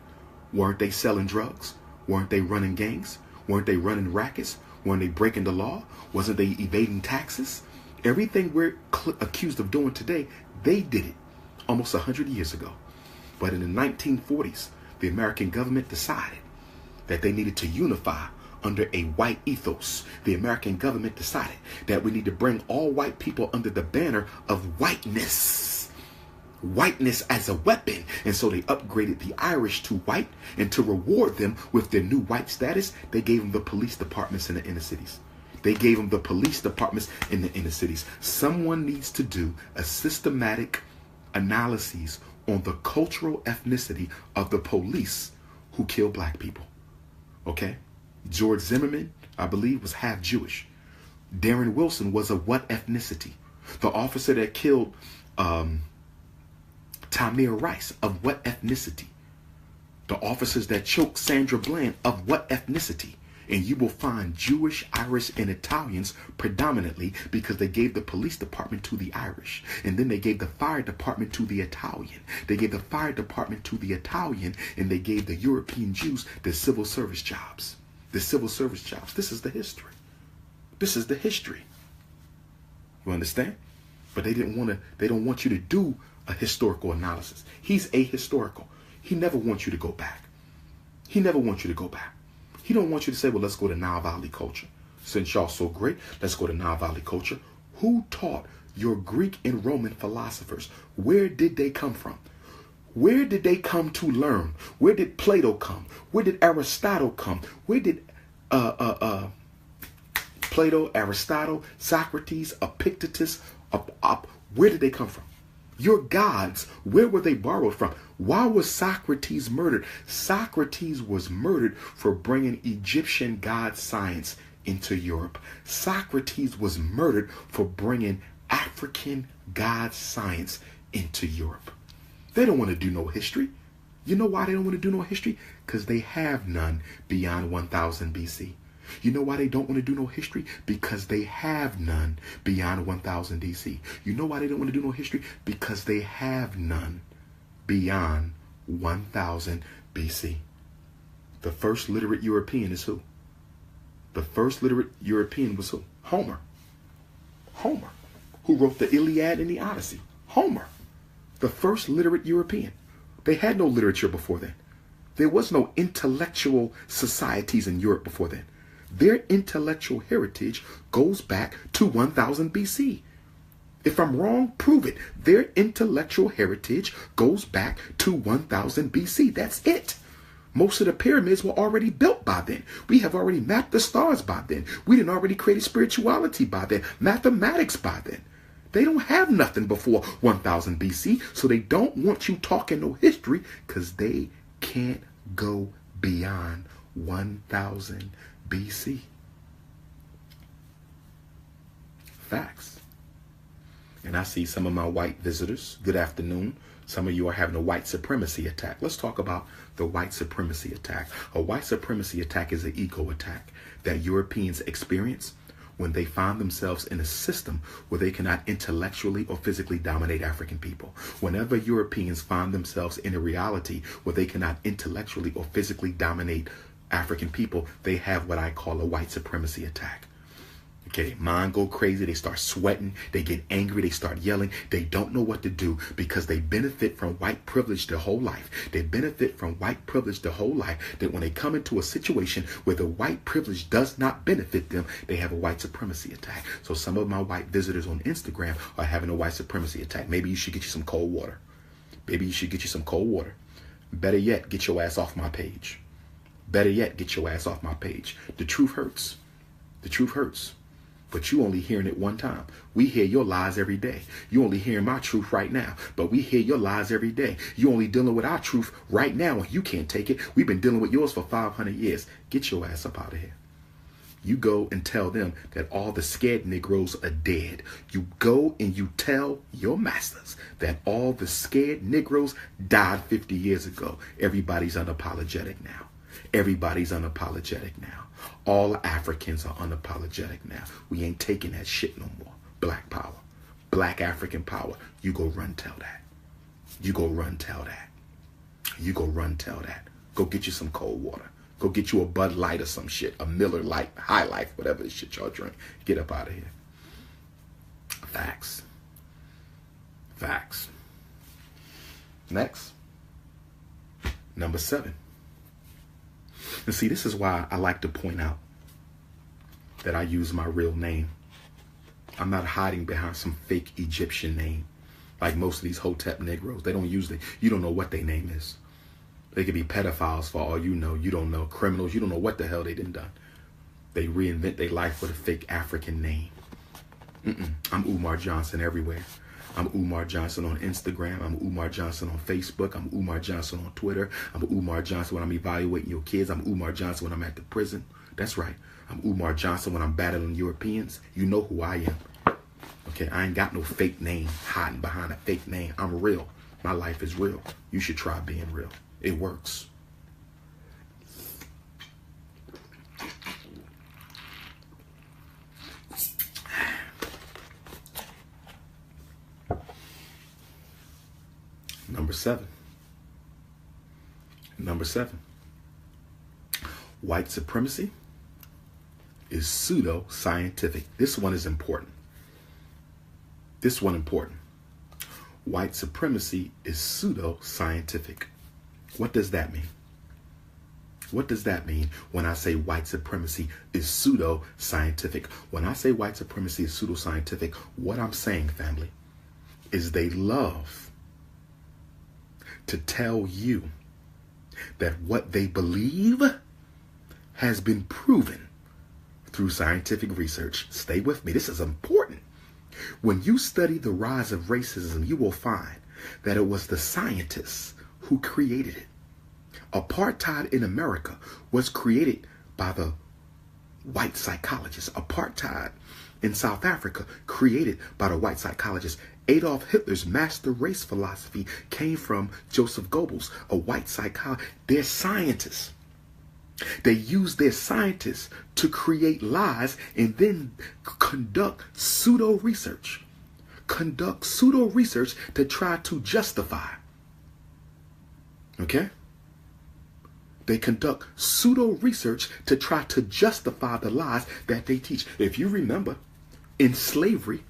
Weren't they selling drugs? Weren't they running gangs? Weren't they running rackets? Weren't they breaking the law? Wasn't they evading taxes? Everything we're accused of doing today, they did it almost 100 years ago. But in the 1940s, the American government decided that they needed to unify under a white ethos. The American government decided that we need to bring all white people under the banner of whiteness. Whiteness as a weapon. And so they upgraded the Irish to white, and to reward them with their new white status, they gave them the police departments in the inner cities. They gave them the police departments in the inner cities. Someone needs to do a systematic analysis on the cultural ethnicity of the police who kill black people. Okay? George Zimmerman, I believe, was half Jewish. Darren Wilson was of what ethnicity? The officer that killed Tamir Rice, of what ethnicity? The officers that choked Sandra Bland, of what ethnicity? And you will find Jewish, Irish, and Italians predominantly, because they gave the police department to the Irish. And then they gave the fire department to the Italian. They gave the fire department to the Italian, and they gave the European Jews the civil service jobs. The civil service jobs. This is the history. This is the history. You understand? But they don't want you to do a historical analysis. He's ahistorical. He never wants you to go back. He never wants you to go back. He don't want you to say, well, let's go to Nile Valley culture. Since y'all so great, let's go to Nile Valley culture. Who taught your Greek and Roman philosophers? Where did they come from? Where did they come to learn? Where did Plato come? Where did Aristotle come? Where did Plato, Aristotle, Socrates, Epictetus, where did they come from? Your gods, where were they borrowed from? Why was Socrates murdered? Socrates was murdered for bringing Egyptian god science into Europe. Socrates was murdered for bringing African god science into Europe. They don't want to do no history. You know why they don't want to do no history? Because they have none beyond 1000 BC. You know why they don't want to do no history? Because they have none beyond 1000 DC. You know why they don't want to do no history? Because they have none beyond 1000 BC. The first literate European is who? The first literate European was who? Homer. Homer. Who wrote the Iliad and the Odyssey? Homer. The first literate European. They had no literature before then. There was no intellectual societies in Europe before then. Their intellectual heritage goes back to 1000 BC. If I'm wrong, prove it. Their intellectual heritage goes back to 1000 BC. That's it. Most of the pyramids were already built by then. We have already mapped the stars by then. We didn't already create spirituality by then, mathematics by then. They don't have nothing before 1000 BC, so they don't want you talking no history because they can't go beyond 1000 BC. Facts. And I see some of my white visitors. Good afternoon. Some of you are having a white supremacy attack. Let's talk about the white supremacy attack. A white supremacy attack is an ego attack that Europeans experience when they find themselves in a system where they cannot intellectually or physically dominate African people. Whenever Europeans find themselves in a reality where they cannot intellectually or physically dominate African people, they have what I call a white supremacy attack. Okay, mind go crazy, they start sweating, they get angry, they start yelling, they don't know what to do because they benefit from white privilege their whole life. They benefit from white privilege their whole life, that when they come into a situation where the white privilege does not benefit them, they have a white supremacy attack. So some of my white visitors on Instagram are having a white supremacy attack. Maybe you should get you some cold water. Maybe you should get you some cold water. Better yet, get your ass off my page. Better yet, get your ass off my page. The truth hurts. The truth hurts. But you only hearing it one time. We hear your lies every day. You only hearing my truth right now. But we hear your lies every day. You only dealing with our truth right now and you can't take it. We've been dealing with yours for 500 years. Get your ass up out of here. You go and tell them that all the scared Negroes are dead. You go and you tell your masters that all the scared Negroes died 50 years ago. Everybody's unapologetic now. Everybody's unapologetic now. All Africans are unapologetic now. We ain't taking that shit no more. Black power. Black African power. You go run tell that. You go run tell that. You go run tell that. Go get you some cold water. Go get you a Bud Light or some shit, a Miller Light, High Life, whatever this shit y'all drink. Get up out of here. Facts. Facts. Next. Number 7. And see, this is why I like to point out that I use my real name. I'm not hiding behind some fake Egyptian name like most of these Hotep Negroes. They don't use it. You don't know what their name is. They could be pedophiles for all you know. You don't know. Criminals. You don't know what the hell they done. They reinvent their life with a fake African name. I'm Umar Johnson everywhere. I'm Umar Johnson on Instagram. I'm Umar Johnson on Facebook. I'm Umar Johnson on Twitter. I'm Umar Johnson when I'm evaluating your kids. I'm Umar Johnson when I'm at the prison. That's right. I'm Umar Johnson when I'm battling Europeans. You know who I am. Okay, I ain't got no fake name hiding behind a fake name. I'm real. My life is real. You should try being real. It works. Number 7. Number 7. White supremacy is pseudo-scientific. This one is important. This one important. White supremacy is pseudo-scientific. What does that mean? What does that mean when I say white supremacy is pseudo-scientific? When I say white supremacy is pseudo-scientific, what I'm saying, family, is they love to tell you that what they believe has been proven through scientific research. Stay with me. This is important. When you study the rise of racism, you will find that it was the scientists who created it. Apartheid in America was created by the white psychologists. Apartheid in South Africa created by the white psychologists. Adolf Hitler's master race philosophy came from Joseph Goebbels, a white psychologist. They're scientists. They use their scientists to create lies and then conduct pseudo research. Conduct pseudo research to try to justify. Okay? They conduct pseudo research to try to justify the lies that they teach. If you remember, in slavery,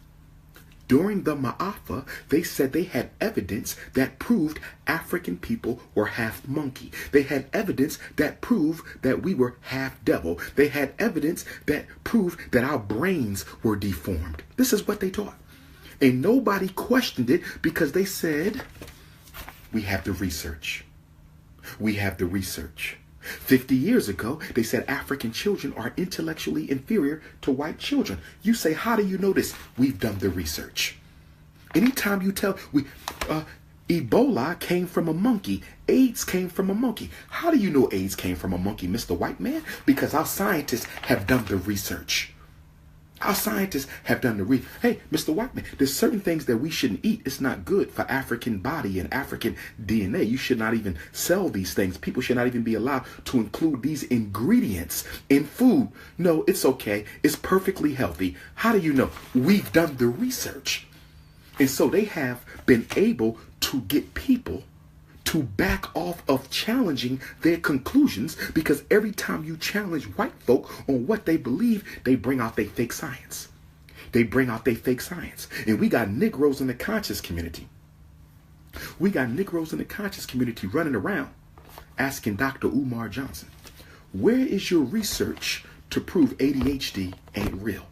during the Ma'afa, they said they had evidence that proved African people were half monkey. They had evidence that proved that we were half devil. They had evidence that proved that our brains were deformed. This is what they taught. And nobody questioned it because they said, we have the research. We have the research. 50 years ago, they said African children are intellectually inferior to white children. You say, how do you know this? We've done the research. Anytime you tell, Ebola came from a monkey. AIDS came from a monkey. How do you know AIDS came from a monkey, Mr. White Man? Because our scientists have done the research. Our scientists have done the research. Hey, Mr. White Man, there's certain things that we shouldn't eat. It's not good for African body and African DNA. You should not even sell these things. People should not even be allowed to include these ingredients in food. No, it's okay. It's perfectly healthy. How do you know? We've done the research. And so they have been able to get people to back off of challenging their conclusions, because every time you challenge white folk on what they believe, they bring out their fake science. They bring out their fake science. And we got Negroes in the conscious community. We got Negroes in the conscious community running around asking Dr. Umar Johnson, where is your research to prove ADHD ain't real?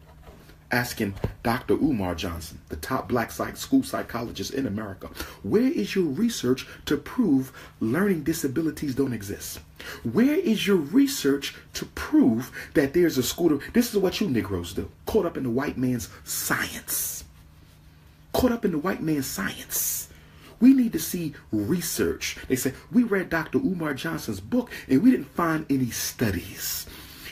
Asking Dr. Umar Johnson, the top black school psychologist in America, where is your research to prove learning disabilities don't exist? Where is your research to prove that there's a school? This is what you Negroes do. Caught up in the white man's science. Caught up in the white man's science. We need to see research. They said, we read Dr. Umar Johnson's book and we didn't find any studies.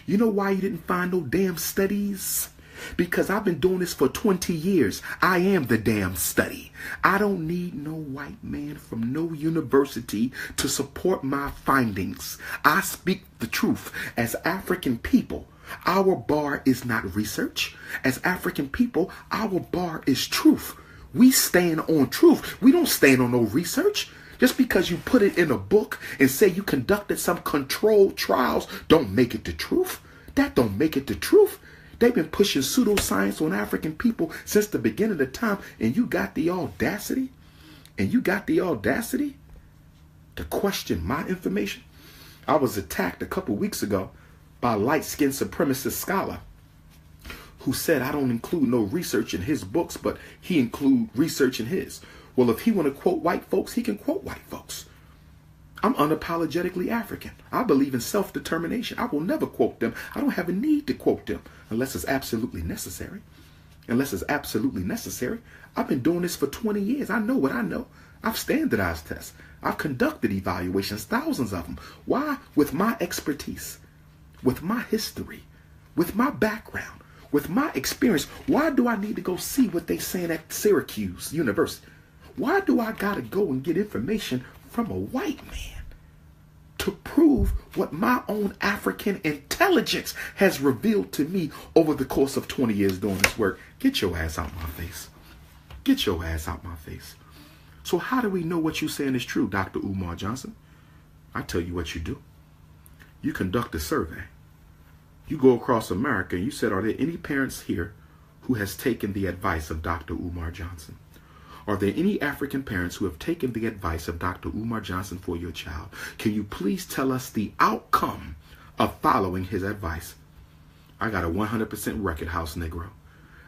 You know why you didn't find no damn studies? Because I've been doing this for 20 years. I am the damn study. I don't need no white man from no university to support my findings. I speak the truth. As African people, our bar is not research. As African people, our bar is truth. We stand on truth. We don't stand on no research. Just because you put it in a book and say you conducted some controlled trials don't make it the truth. That don't make it the truth. They've been pushing pseudoscience on African people since the beginning of time, and you got the audacity, to question my information. I was attacked a couple weeks ago by a light-skinned supremacist scholar who said I don't include no research in his books, but he include research in his. Well, if he want to quote white folks, he can quote white folks. I'm unapologetically African. I believe in self-determination. I will never quote them. I don't have a need to quote them unless it's absolutely necessary. I've been doing this for 20 years. I know what I know. I've standardized tests. I've conducted evaluations, thousands of them. Why? With my expertise, with my history, with my background, with my experience. Why do I need to go see what they saying at Syracuse University? Why do I got to go and get information from a white man to prove what my own African intelligence has revealed to me over the course of 20 years doing this work? Get your ass out my face. Get your ass out my face. So how do we know what you're saying is true, Dr. Umar Johnson? I tell you what you do. You conduct a survey. You go across America and you said, are there any parents here who has taken the advice of Dr. Umar Johnson? Are there any African parents who have taken the advice of Dr. Umar Johnson for your child? Can you please tell us the outcome of following his advice? I got a 100% record house Negro.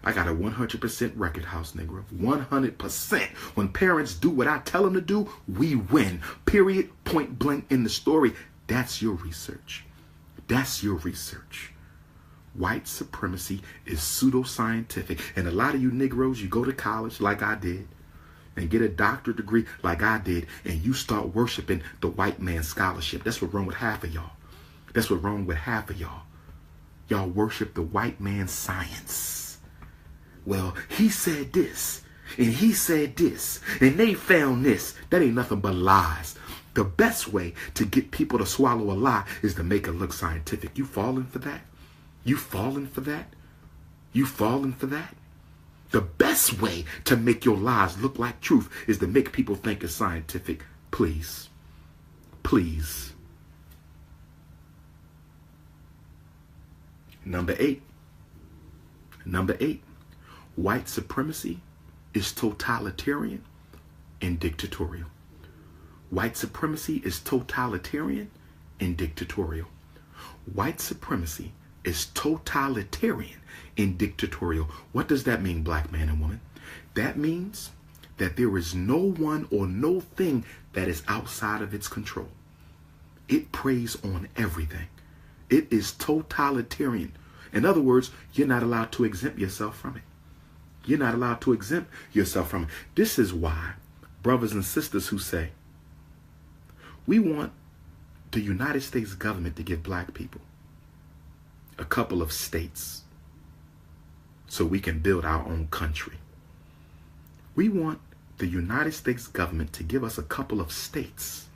100%. When parents do what I tell them to do, we win. Period. Point blank in the story. That's your research. White supremacy is pseudoscientific. And a lot of you Negroes, you go to college like I did and get a doctorate degree like I did, and you start worshiping the white man's scholarship. That's what's wrong with half of y'all. Y'all worship the white man's science. Well, he said this, and he said this, and they found this. That ain't nothing but lies. The best way to get people to swallow a lie is to make it look scientific. You falling for that? The best way to make your lies look like truth is to make people think it's scientific. Please. Number eight. White supremacy is totalitarian and dictatorial. White supremacy is totalitarian and dictatorial. White supremacy is totalitarian and dictatorial. What does that mean, black man and woman? That means that there is no one or no thing that is outside of its control. It preys on everything. It is totalitarian. In other words, you're not allowed to exempt yourself from it. This is why brothers and sisters who say, we want the United States government to give black people a couple of states so we can build our own country. We want the United States government to give us a couple of states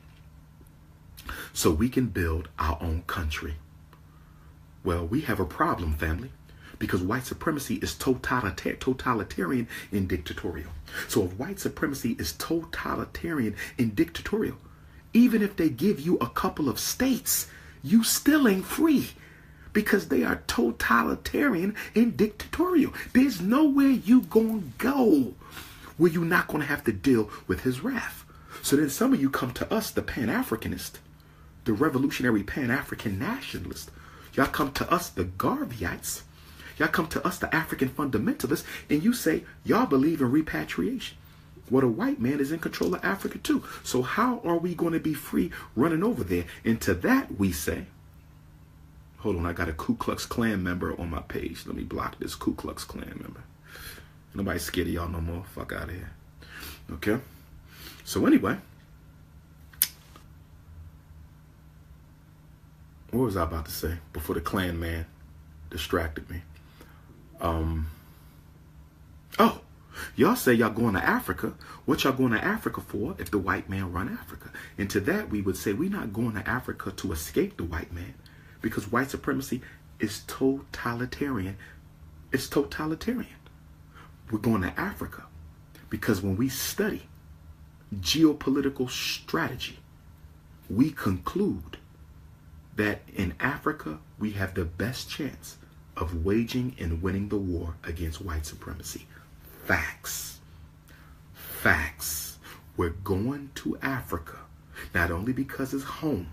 so we can build our own country. Well, we have a problem, family, because white supremacy is totalitarian and dictatorial. So if white supremacy is totalitarian and dictatorial, even if they give you a couple of states, you still ain't free, because they are totalitarian and dictatorial. There's nowhere you gonna go where you're not gonna have to deal with his wrath. So then some of you come to us, the Pan-Africanist, the revolutionary Pan-African nationalist. Y'all come to us, the Garveyites. Y'all come to us, the African fundamentalists, and you say y'all believe in repatriation. Well, the white man is in control of Africa too. So how are we going to be free running over there? And to that we say, hold on, I got a Ku Klux Klan member on my page. Let me block this Ku Klux Klan member. Nobody's scared of y'all no more. Fuck out of here. Okay? So anyway, what was I about to say before the Klan man distracted me? Oh, y'all say y'all going to Africa. What y'all going to Africa for if the white man run Africa? And to that we would say we're not going to Africa to escape the white man, because white supremacy is totalitarian. It's totalitarian. We're going to Africa because when we study geopolitical strategy, we conclude that in Africa, we have the best chance of waging and winning the war against white supremacy. Facts. Facts. We're going to Africa, not only because it's home,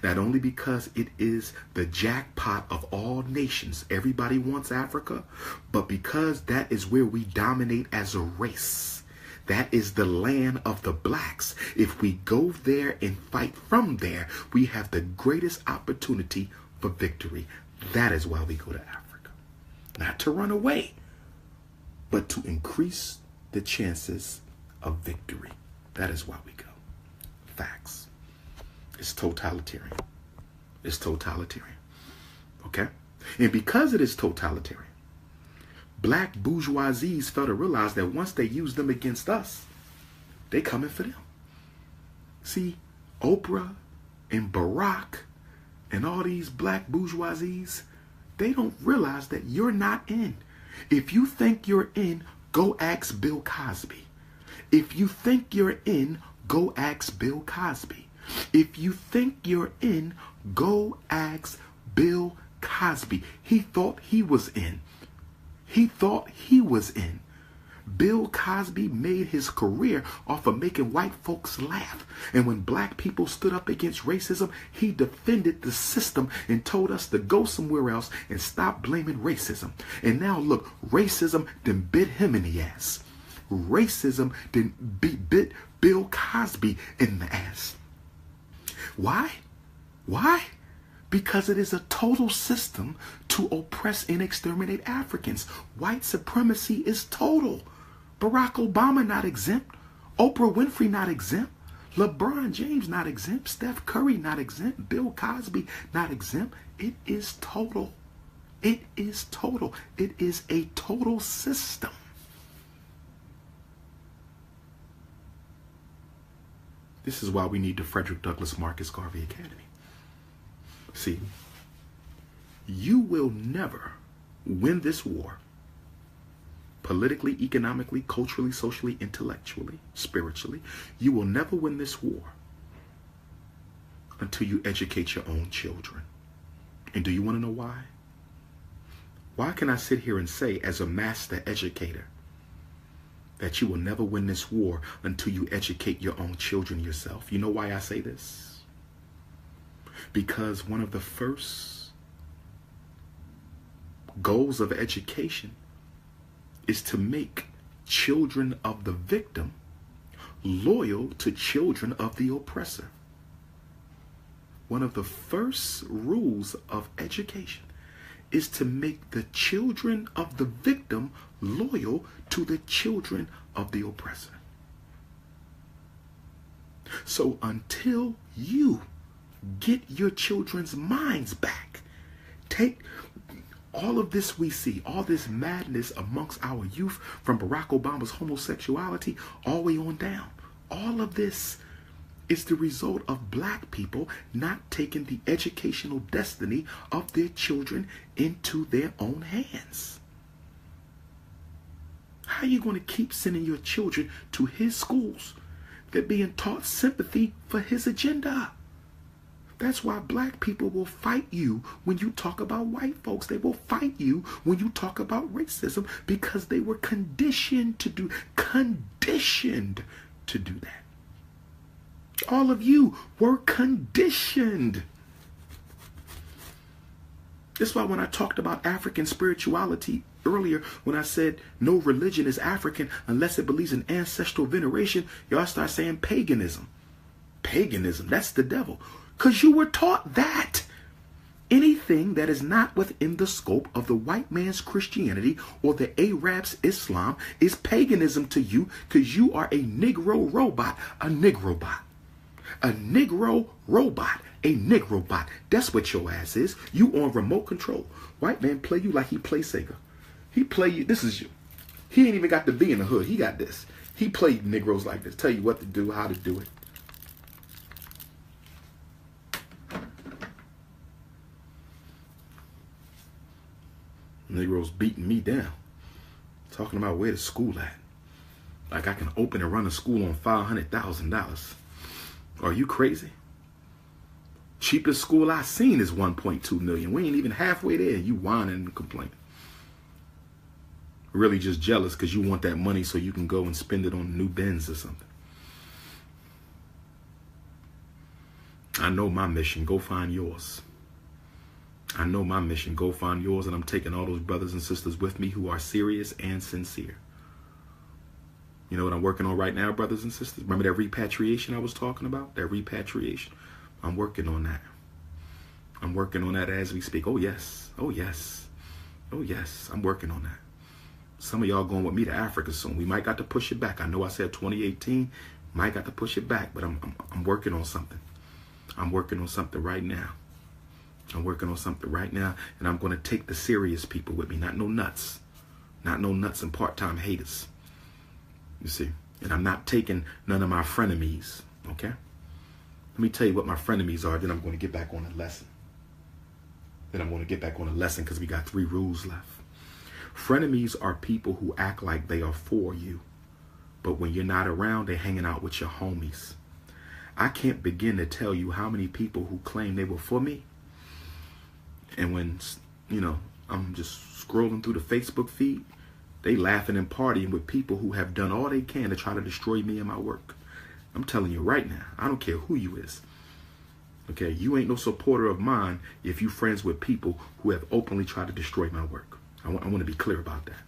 not only because it is the jackpot of all nations, everybody wants Africa, but because that is where we dominate as a race. That is the land of the blacks. If we go there and fight from there, we have the greatest opportunity for victory. That is why we go to Africa. Not to run away, but to increase the chances of victory. That is why we go. Facts. It's totalitarian. It's totalitarian. Okay? And because it is totalitarian, black bourgeoisies fail to realize that once they use them against us, they coming for them. See, Oprah and Barack and all these black bourgeoisies, they don't realize that you're not in. If you think you're in, go ask Bill Cosby. If you think you're in, go ask Bill Cosby. If you think you're in, go ask Bill Cosby. He thought he was in. He thought he was in. Bill Cosby made his career off of making white folks laugh. And when black people stood up against racism, he defended the system and told us to go somewhere else and stop blaming racism. And now look, racism done bit him in the ass. Racism done bit Bill Cosby in the ass. Why? Why? Because it is a total system to oppress and exterminate Africans. White supremacy is total. Barack Obama not exempt. Oprah Winfrey not exempt. LeBron James not exempt. Steph Curry not exempt. Bill Cosby not exempt. It is total. It is total. It is a total system. This is why we need the Frederick Douglass Marcus Garvey Academy. See, you will never win this war politically, economically, culturally, socially, intellectually, spiritually. You will never win this war until you educate your own children. And do you want to know why? Why can I sit here and say, as a master educator, that you will never win this war until you educate your own children yourself? You know why I say this? Because one of the first goals of education is to make children of the victim loyal to children of the oppressor. One of the first rules of education is to make the children of the victim loyal to the children of the oppressor. So until you get your children's minds back, take all of this we see, all this madness amongst our youth, from Barack Obama's homosexuality all the way on down. All of this is the result of black people not taking the educational destiny of their children into their own hands. How are you going to keep sending your children to his schools? They're being taught sympathy for his agenda. That's why black people will fight you when you talk about white folks. They will fight you when you talk about racism, because they were conditioned to do that. All of you were conditioned. That's why when I talked about African spirituality earlier, when I said no religion is African unless it believes in ancestral veneration, y'all start saying paganism. Paganism, that's the devil. Because you were taught that. Anything that is not within the scope of the white man's Christianity or the Arab's Islam is paganism to you, because you are a Negro robot, a Negrobot. A Negro robot, a Negrobot. That's what your ass is. You on remote control. White man play you like he play Sega. He play you, this is you. He ain't even got to be in the hood. He got this. He played Negroes like this. Tell you what to do, how to do it. Negroes beating me down. Talking about where the school at. Like I can open and run a school on $500,000. Are you crazy? Cheapest school I seen is 1.2 million. We ain't even halfway there. You whining and complaining. Really just jealous because you want that money so you can go and spend it on new Benz or something. I know my mission. Go find yours. I know my mission. Go find yours. And I'm taking all those brothers and sisters with me who are serious and sincere. You know what I'm working on right now, brothers and sisters? Remember that repatriation I was talking about? That repatriation. I'm working on that. I'm working on that as we speak. Oh, yes. Oh, yes. Oh, yes. I'm working on that. Some of y'all going with me to Africa soon. We might got to push it back. I know I said 2018. Might got to push it back, but I'm working on something. I'm working on something right now. I'm working on something right now, and I'm going to take the serious people with me, not no nuts. Not no nuts and part-time haters. You see? And I'm not taking none of my frenemies, okay? Let me tell you what my frenemies are, then I'm going to get back on the lesson. Because we got 3 rules left. Frenemies are people who act like they are for you, but when you're not around, they're hanging out with your homies. I can't begin to tell you how many people who claim they were for me, and when, you know, I'm just scrolling through the Facebook feed, they laughing and partying with people who have done all they can to try to destroy me and my work. I'm telling you right now, I don't care who you is. Okay, you ain't no supporter of mine if you friends with people who have openly tried to destroy my work. I want to be clear about that.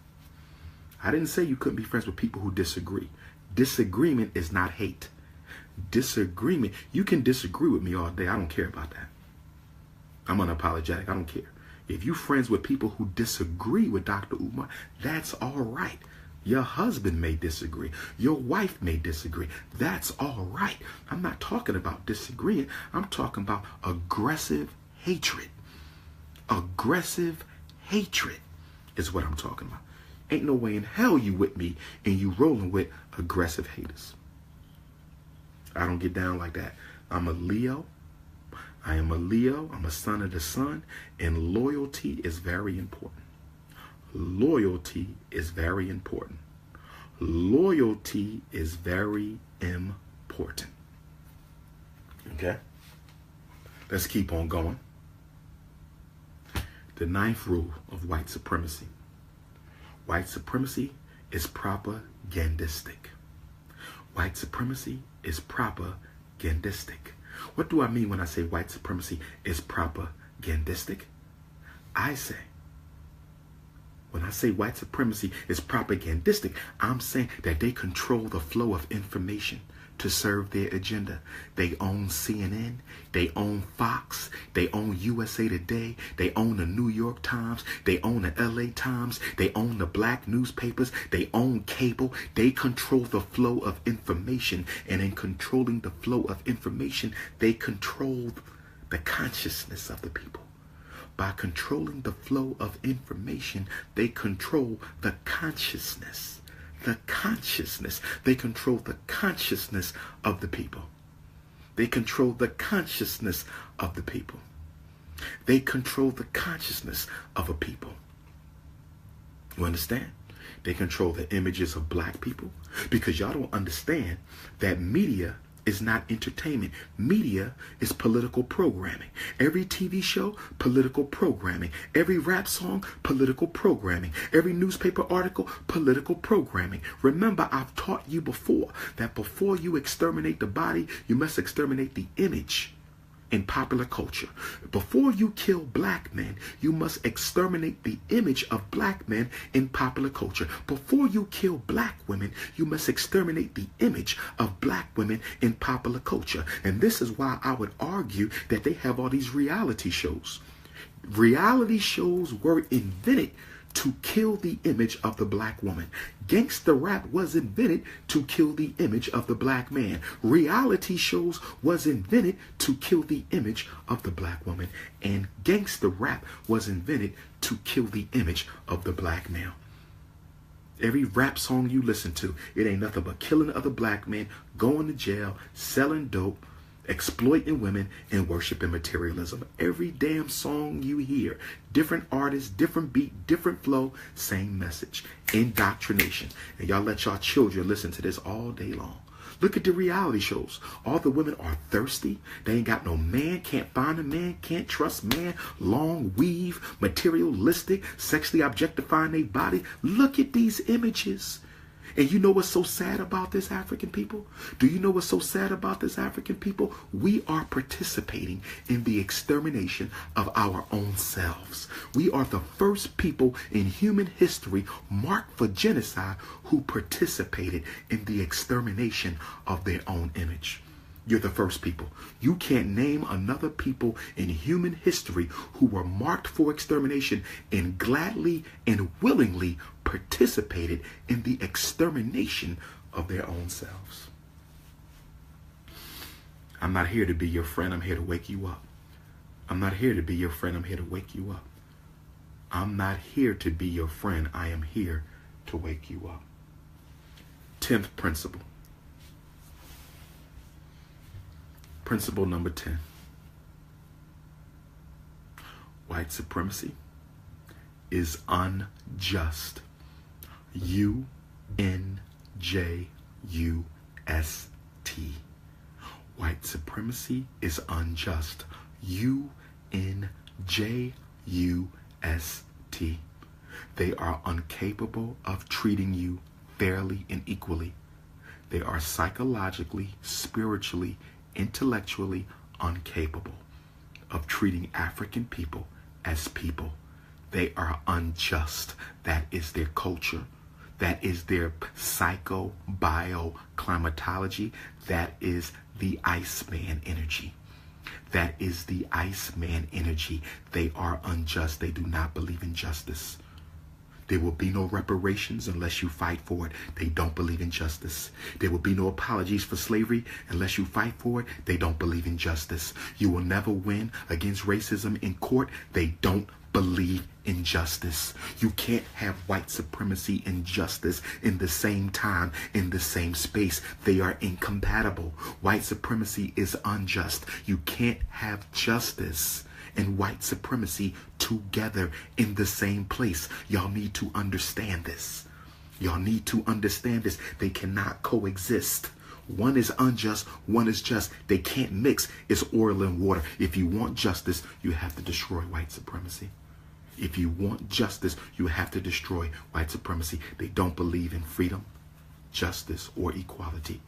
I didn't say you couldn't be friends with people who disagree. Disagreement is not hate. Disagreement, you can disagree with me all day. I don't care about that. I'm unapologetic. I don't care. If you friends with people who disagree with Dr. Umar, that's all right. Your husband may disagree. Your wife may disagree. That's all right. I'm not talking about disagreeing. I'm talking about aggressive hatred. Aggressive hatred is what I'm talking about. Ain't no way in hell you with me and you rolling with aggressive haters. I don't get down like that. I'm a Leo. I am a Leo. I'm a son of the sun. And loyalty is very important. Loyalty is very important. Loyalty is very important. Okay? Let's keep on going. The 9th rule of white supremacy. White supremacy is propagandistic. White supremacy is propagandistic. What do I mean when I say white supremacy is propagandistic? When I say white supremacy is propagandistic, I'm saying that they control the flow of information to serve their agenda. They own CNN, they own Fox, they own USA Today, they own the New York Times, they own the LA Times, they own the black newspapers, they own cable. They control the flow of information, and in controlling the flow of information, they control the consciousness of the people. By controlling the flow of information, they control the consciousness. The consciousness. They control the consciousness of the people. They control the consciousness of the people. They control the consciousness of a people. You understand? They control the images of black people, because y'all don't understand that media is not entertainment. Media is political programming. Every TV show, political programming. Every rap song, political programming. Every newspaper article, political programming. Remember, I've taught you before that before you exterminate the body, you must exterminate the image in popular culture. Before you kill black men, you must exterminate the image of black men in popular culture. Before you kill black women, you must exterminate the image of black women in popular culture. And this is why I would argue that they have all these reality shows. Reality shows were invented to kill the image of the black woman. Gangsta rap was invented to kill the image of the black man. Reality shows was invented to kill the image of the black woman. And gangsta rap was invented to kill the image of the black male. Every rap song you listen to, it ain't nothing but killing other black men, going to jail, selling dope, exploiting women and worshiping materialism. Every damn song you hear, different artists, different beat, different flow, same message, indoctrination. And y'all let y'all children listen to this all day long. Look at the reality shows. All the women are thirsty. They ain't got no man, can't find a man, can't trust man, long weave, materialistic, sexually objectifying their body. Look at these images. And you know what's so sad about this, African people? Do you know what's so sad about this, African people? We are participating in the extermination of our own selves. We are the first people in human history marked for genocide who participated in the extermination of their own image. You're the first people. You can't name another people in human history who were marked for extermination and gladly and willingly participated in the extermination of their own selves. I'm not here to be your friend. I'm here to wake you up. I'm not here to be your friend. I'm here to wake you up. I'm not here to be your friend. I am here to wake you up. 10th principle. Principle number 10. White supremacy is unjust. U-N-J-U-S-T. White supremacy is unjust. U-N-J-U-S-T. They are incapable of treating you fairly and equally. They are psychologically, spiritually, intellectually incapable of treating African people as people. They are unjust. That is their culture. That is their psycho-bio-climatology. That is the Iceman energy. That is the Iceman energy. They are unjust. They do not believe in justice. There will be no reparations unless you fight for it. They don't believe in justice. There will be no apologies for slavery unless you fight for it. They don't believe in justice. You will never win against racism in court. They don't believe in justice. You can't have white supremacy and justice in the same time, in the same space. They are incompatible. White supremacy is unjust. You can't have justice and white supremacy together in the same place. Y'all need to understand this. Y'all need to understand this. They cannot coexist. One is unjust, one is just. They can't mix. It's oil and water. If you want justice, you have to destroy white supremacy. If you want justice, you have to destroy white supremacy. They don't believe in freedom, justice, or equality.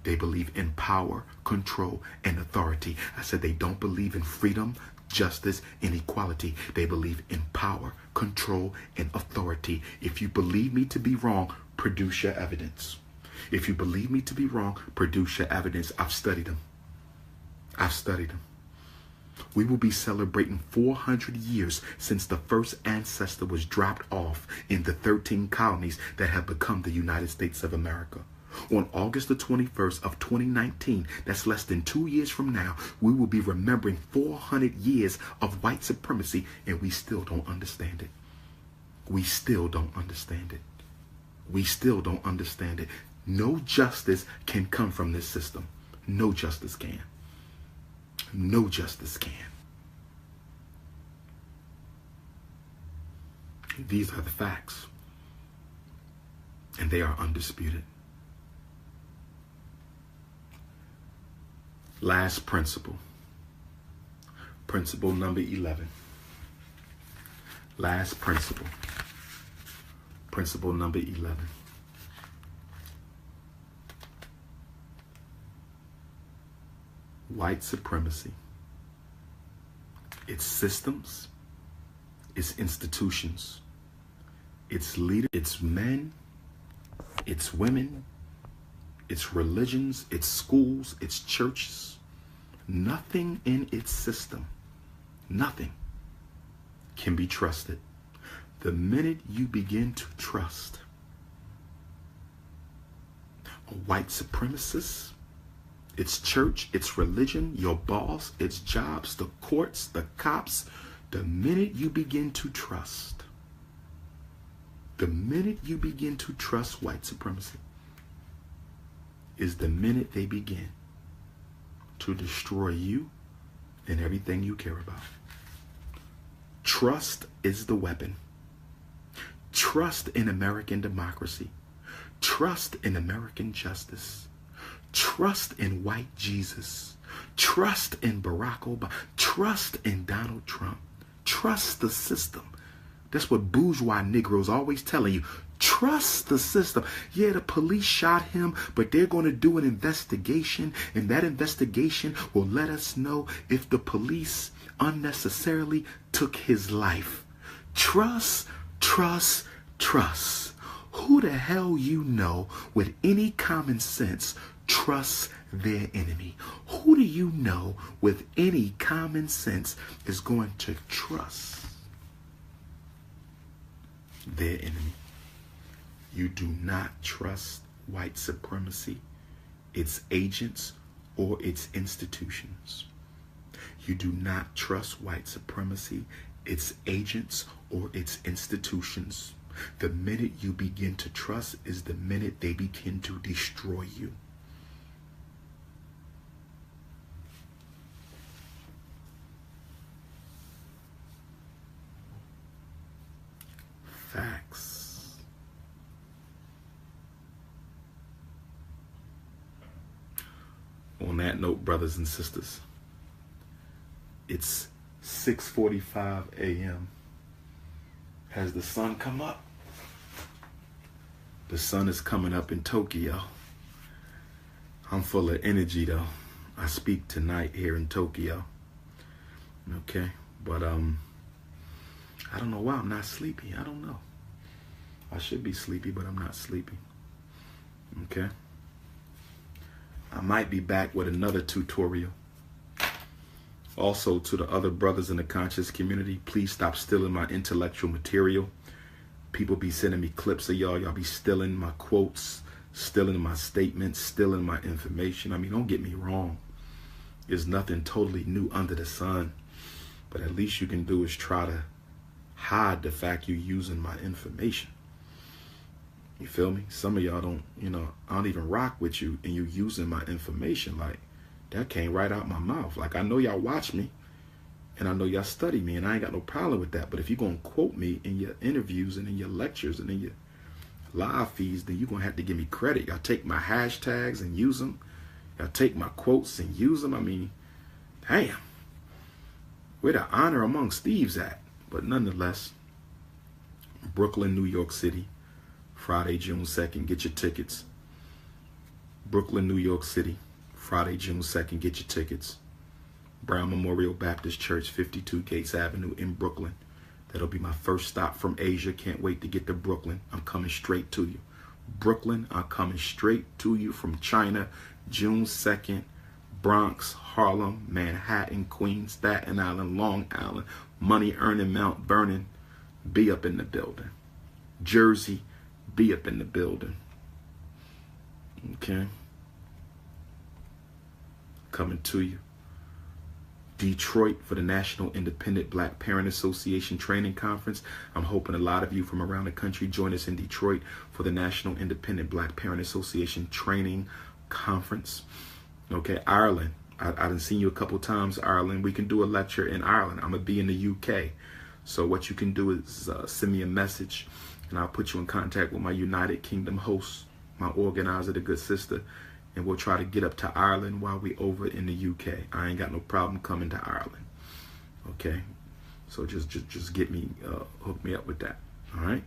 They believe in power, control, and authority. I said they don't believe in freedom, justice, and equality. They believe in power, control, and authority. If you believe me to be wrong, produce your evidence. If you believe me to be wrong, produce your evidence. I've studied them. I've studied them. We will be celebrating 400 years since the first ancestor was dropped off in the 13 colonies that have become the United States of America. On August the 21st of 2019, that's less than 2 years from now, we will be remembering 400 years of white supremacy, and we still don't understand it. We still don't understand it. We still don't understand it. No justice can come from this system. No justice can. No justice can. These are the facts, and they are undisputed. Last principle. Principle number 11. Last principle. Principle number 11. White supremacy, its systems, its institutions, its leaders, its men, its women, its religions, its schools, its churches, nothing in its system, nothing can be trusted. The minute you begin to trust a white supremacist, its church, its religion, your boss, its jobs, the courts, the cops, the minute you begin to trust, the minute you begin to trust white supremacy is the minute they begin to destroy you and everything you care about. Trust is the weapon. Trust in American democracy. Trust in American justice. Trust in white Jesus. Trust in Barack Obama. Trust in Donald Trump. Trust the system. That's what bourgeois Negroes always telling you. Trust the system. Yeah, the police shot him, but they're going to do an investigation, and that investigation will let us know if the police unnecessarily took his life. Trust, trust, trust. Who the hell you know with any common sense trusts their enemy? Who do you know with any common sense is going to trust their enemy? You do not trust white supremacy, its agents, or its institutions. You do not trust white supremacy, its agents, or its institutions. The minute you begin to trust is the minute they begin to destroy you. Facts. On that note, brothers and sisters, it's 6:45 a.m. Has the sun come up? The sun is coming up in Tokyo. I'm full of energy though. I speak tonight here in Tokyo. Okay, but I don't know why I'm not sleepy. I don't know. I should be sleepy, but I'm not sleepy. Okay. I might be back with another tutorial. Also, to the other brothers in the conscious community, please stop stealing my intellectual material. People be sending me clips of y'all. Y'all be stealing my quotes, stealing my statements, stealing my information. I mean, don't get me wrong. There's nothing totally new under the sun. But at least you can do is try to hide the fact you're using my information. You feel me? Some of y'all don't, I don't even rock with you and you using my information. Like, that came right out my mouth. Like, I know y'all watch me and I know y'all study me and I ain't got no problem with that. But if you're going to quote me in your interviews and in your lectures and in your live feeds, then you're going to have to give me credit. Y'all take my hashtags and use them. Y'all take my quotes and use them. I mean, damn. Where the honor amongst thieves at? But nonetheless, Brooklyn, New York City. Friday, June 2nd, get your tickets. Brooklyn, New York City, Friday, June 2nd, get your tickets. Brown Memorial Baptist Church, 52 Gates Avenue in Brooklyn. That'll be my first stop from Asia. Can't wait to get to Brooklyn. I'm coming straight to you. Brooklyn, I'm coming straight to you from China, June 2nd, Bronx, Harlem, Manhattan, Queens, Staten Island, Long Island, Money Earning, Mount Vernon. Be up in the building. Jersey, be up in the building. Okay. Coming to you. Detroit for the National Independent Black Parent Association Training Conference. I'm hoping a lot of you from around the country join us in Detroit for the National Independent Black Parent Association Training Conference. Okay, Ireland. I done seen you a couple times, Ireland. We can do a lecture in Ireland. I'm going to be in the UK. So what you can do is send me a message and I'll put you in contact with my United Kingdom host, my organizer, the good sister, and we'll try to get up to Ireland while we over in the UK. I ain't got no problem coming to Ireland. Okay, so just get me, hook me up with that. All right.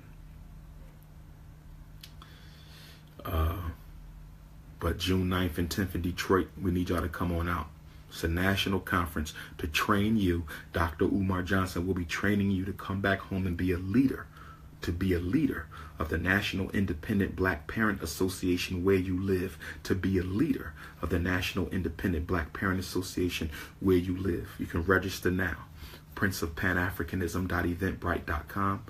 But June 9th and 10th in Detroit, we need y'all to come on out. It's a national conference to train you. Dr. Umar Johnson will be training you to come back home and be a leader. To be a leader of the National Independent Black Parent Association where you live. To be a leader of the National Independent Black Parent Association where you live. You can register now. princeofpanafricanism.eventbrite.com.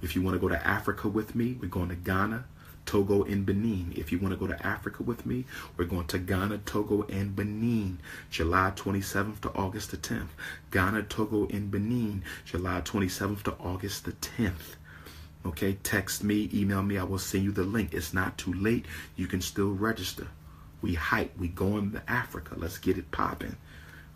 If you want to go to Africa with me, we're going to Ghana, Togo, and Benin. If you want to go to Africa with me, we're going to Ghana, Togo, and Benin, July 27th to August the 10th. Ghana, Togo, and Benin, July 27th to August the 10th. Okay, text me, email me. I will send you the link. It's not too late. You can still register We hype. We going to Africa. Let's get it popping.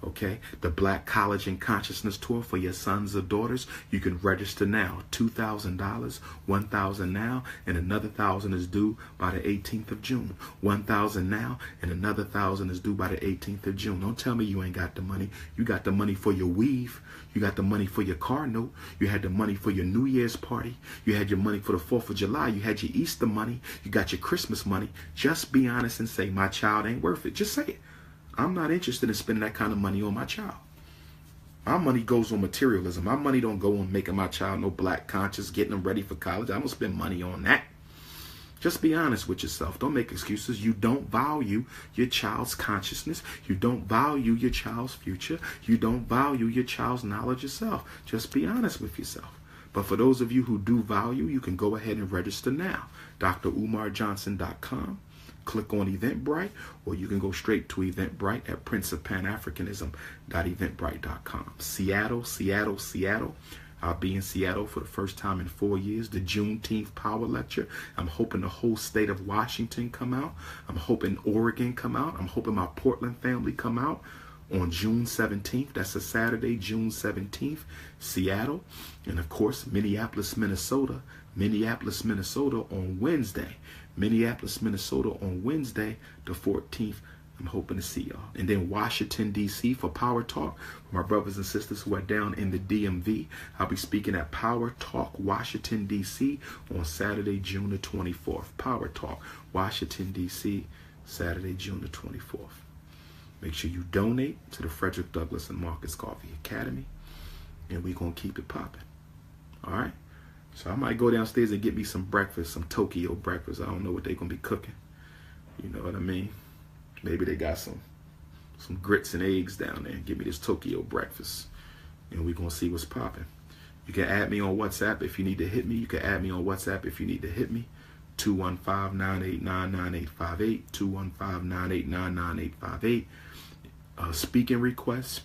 Okay, the Black College and Consciousness Tour for your sons or daughters. You can register now. $2,000, $1,000 now, and another $1,000 is due by the 18th of June. $1,000 now, and another $1,000 is due by the 18th of June. Don't tell me you ain't got the money. You got the money for your weave. You got the money for your car note. You had the money for your New Year's party. You had your money for the 4th of July. You had your Easter money. You got your Christmas money. Just be honest and say, my child ain't worth it. Just say it. I'm not interested in spending that kind of money on my child. My money goes on materialism. My money don't go on making my child no black conscious, getting them ready for college. I don't spend money on that. Just be honest with yourself. Don't make excuses. You don't value your child's consciousness. You don't value your child's future. You don't value your child's knowledge yourself. Just be honest with yourself. But for those of you who do value, you can go ahead and register now. drumarjohnson.com. Click on Eventbrite, or you can go straight to Eventbrite at princeofpanafricanism.eventbrite.com. Seattle, Seattle, Seattle. I'll be in Seattle for the first time in 4 years. The Juneteenth Power Lecture. I'm hoping the whole state of Washington come out. I'm hoping Oregon come out. I'm hoping my Portland family come out on June 17th. That's a Saturday, June 17th, Seattle. And of course, Minneapolis, Minnesota. Minneapolis, Minnesota on Wednesday. Minneapolis, Minnesota on Wednesday, the 14th. I'm hoping to see y'all. And then Washington, D.C. for Power Talk. For my brothers and sisters who are down in the DMV, I'll be speaking at Power Talk, Washington, D.C. on Saturday, June the 24th. Power Talk, Washington, D.C., Saturday, June the 24th. Make sure you donate to the Frederick Douglass and Marcus Garvey Academy, and we're going to keep it popping. All right? So I might go downstairs and get me some breakfast, some Tokyo breakfast. I don't know what they're going to be cooking. You know what I mean? Maybe they got some grits and eggs down there. Give me this Tokyo breakfast, and we're going to see what's popping. You can add me on WhatsApp if you need to hit me. You can add me on WhatsApp if you need to hit me. 215-989-9858. 215-989-9858. Speaking requests.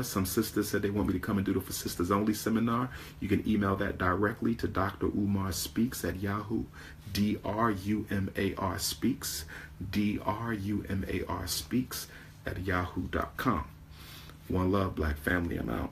Some sisters said they want me to come and do the For Sisters Only seminar. You can email that directly to Dr. Umar Speaks at Yahoo. DRUMAR Speaks. DRUMAR Speaks at yahoo.com. One love, black family. I'm out.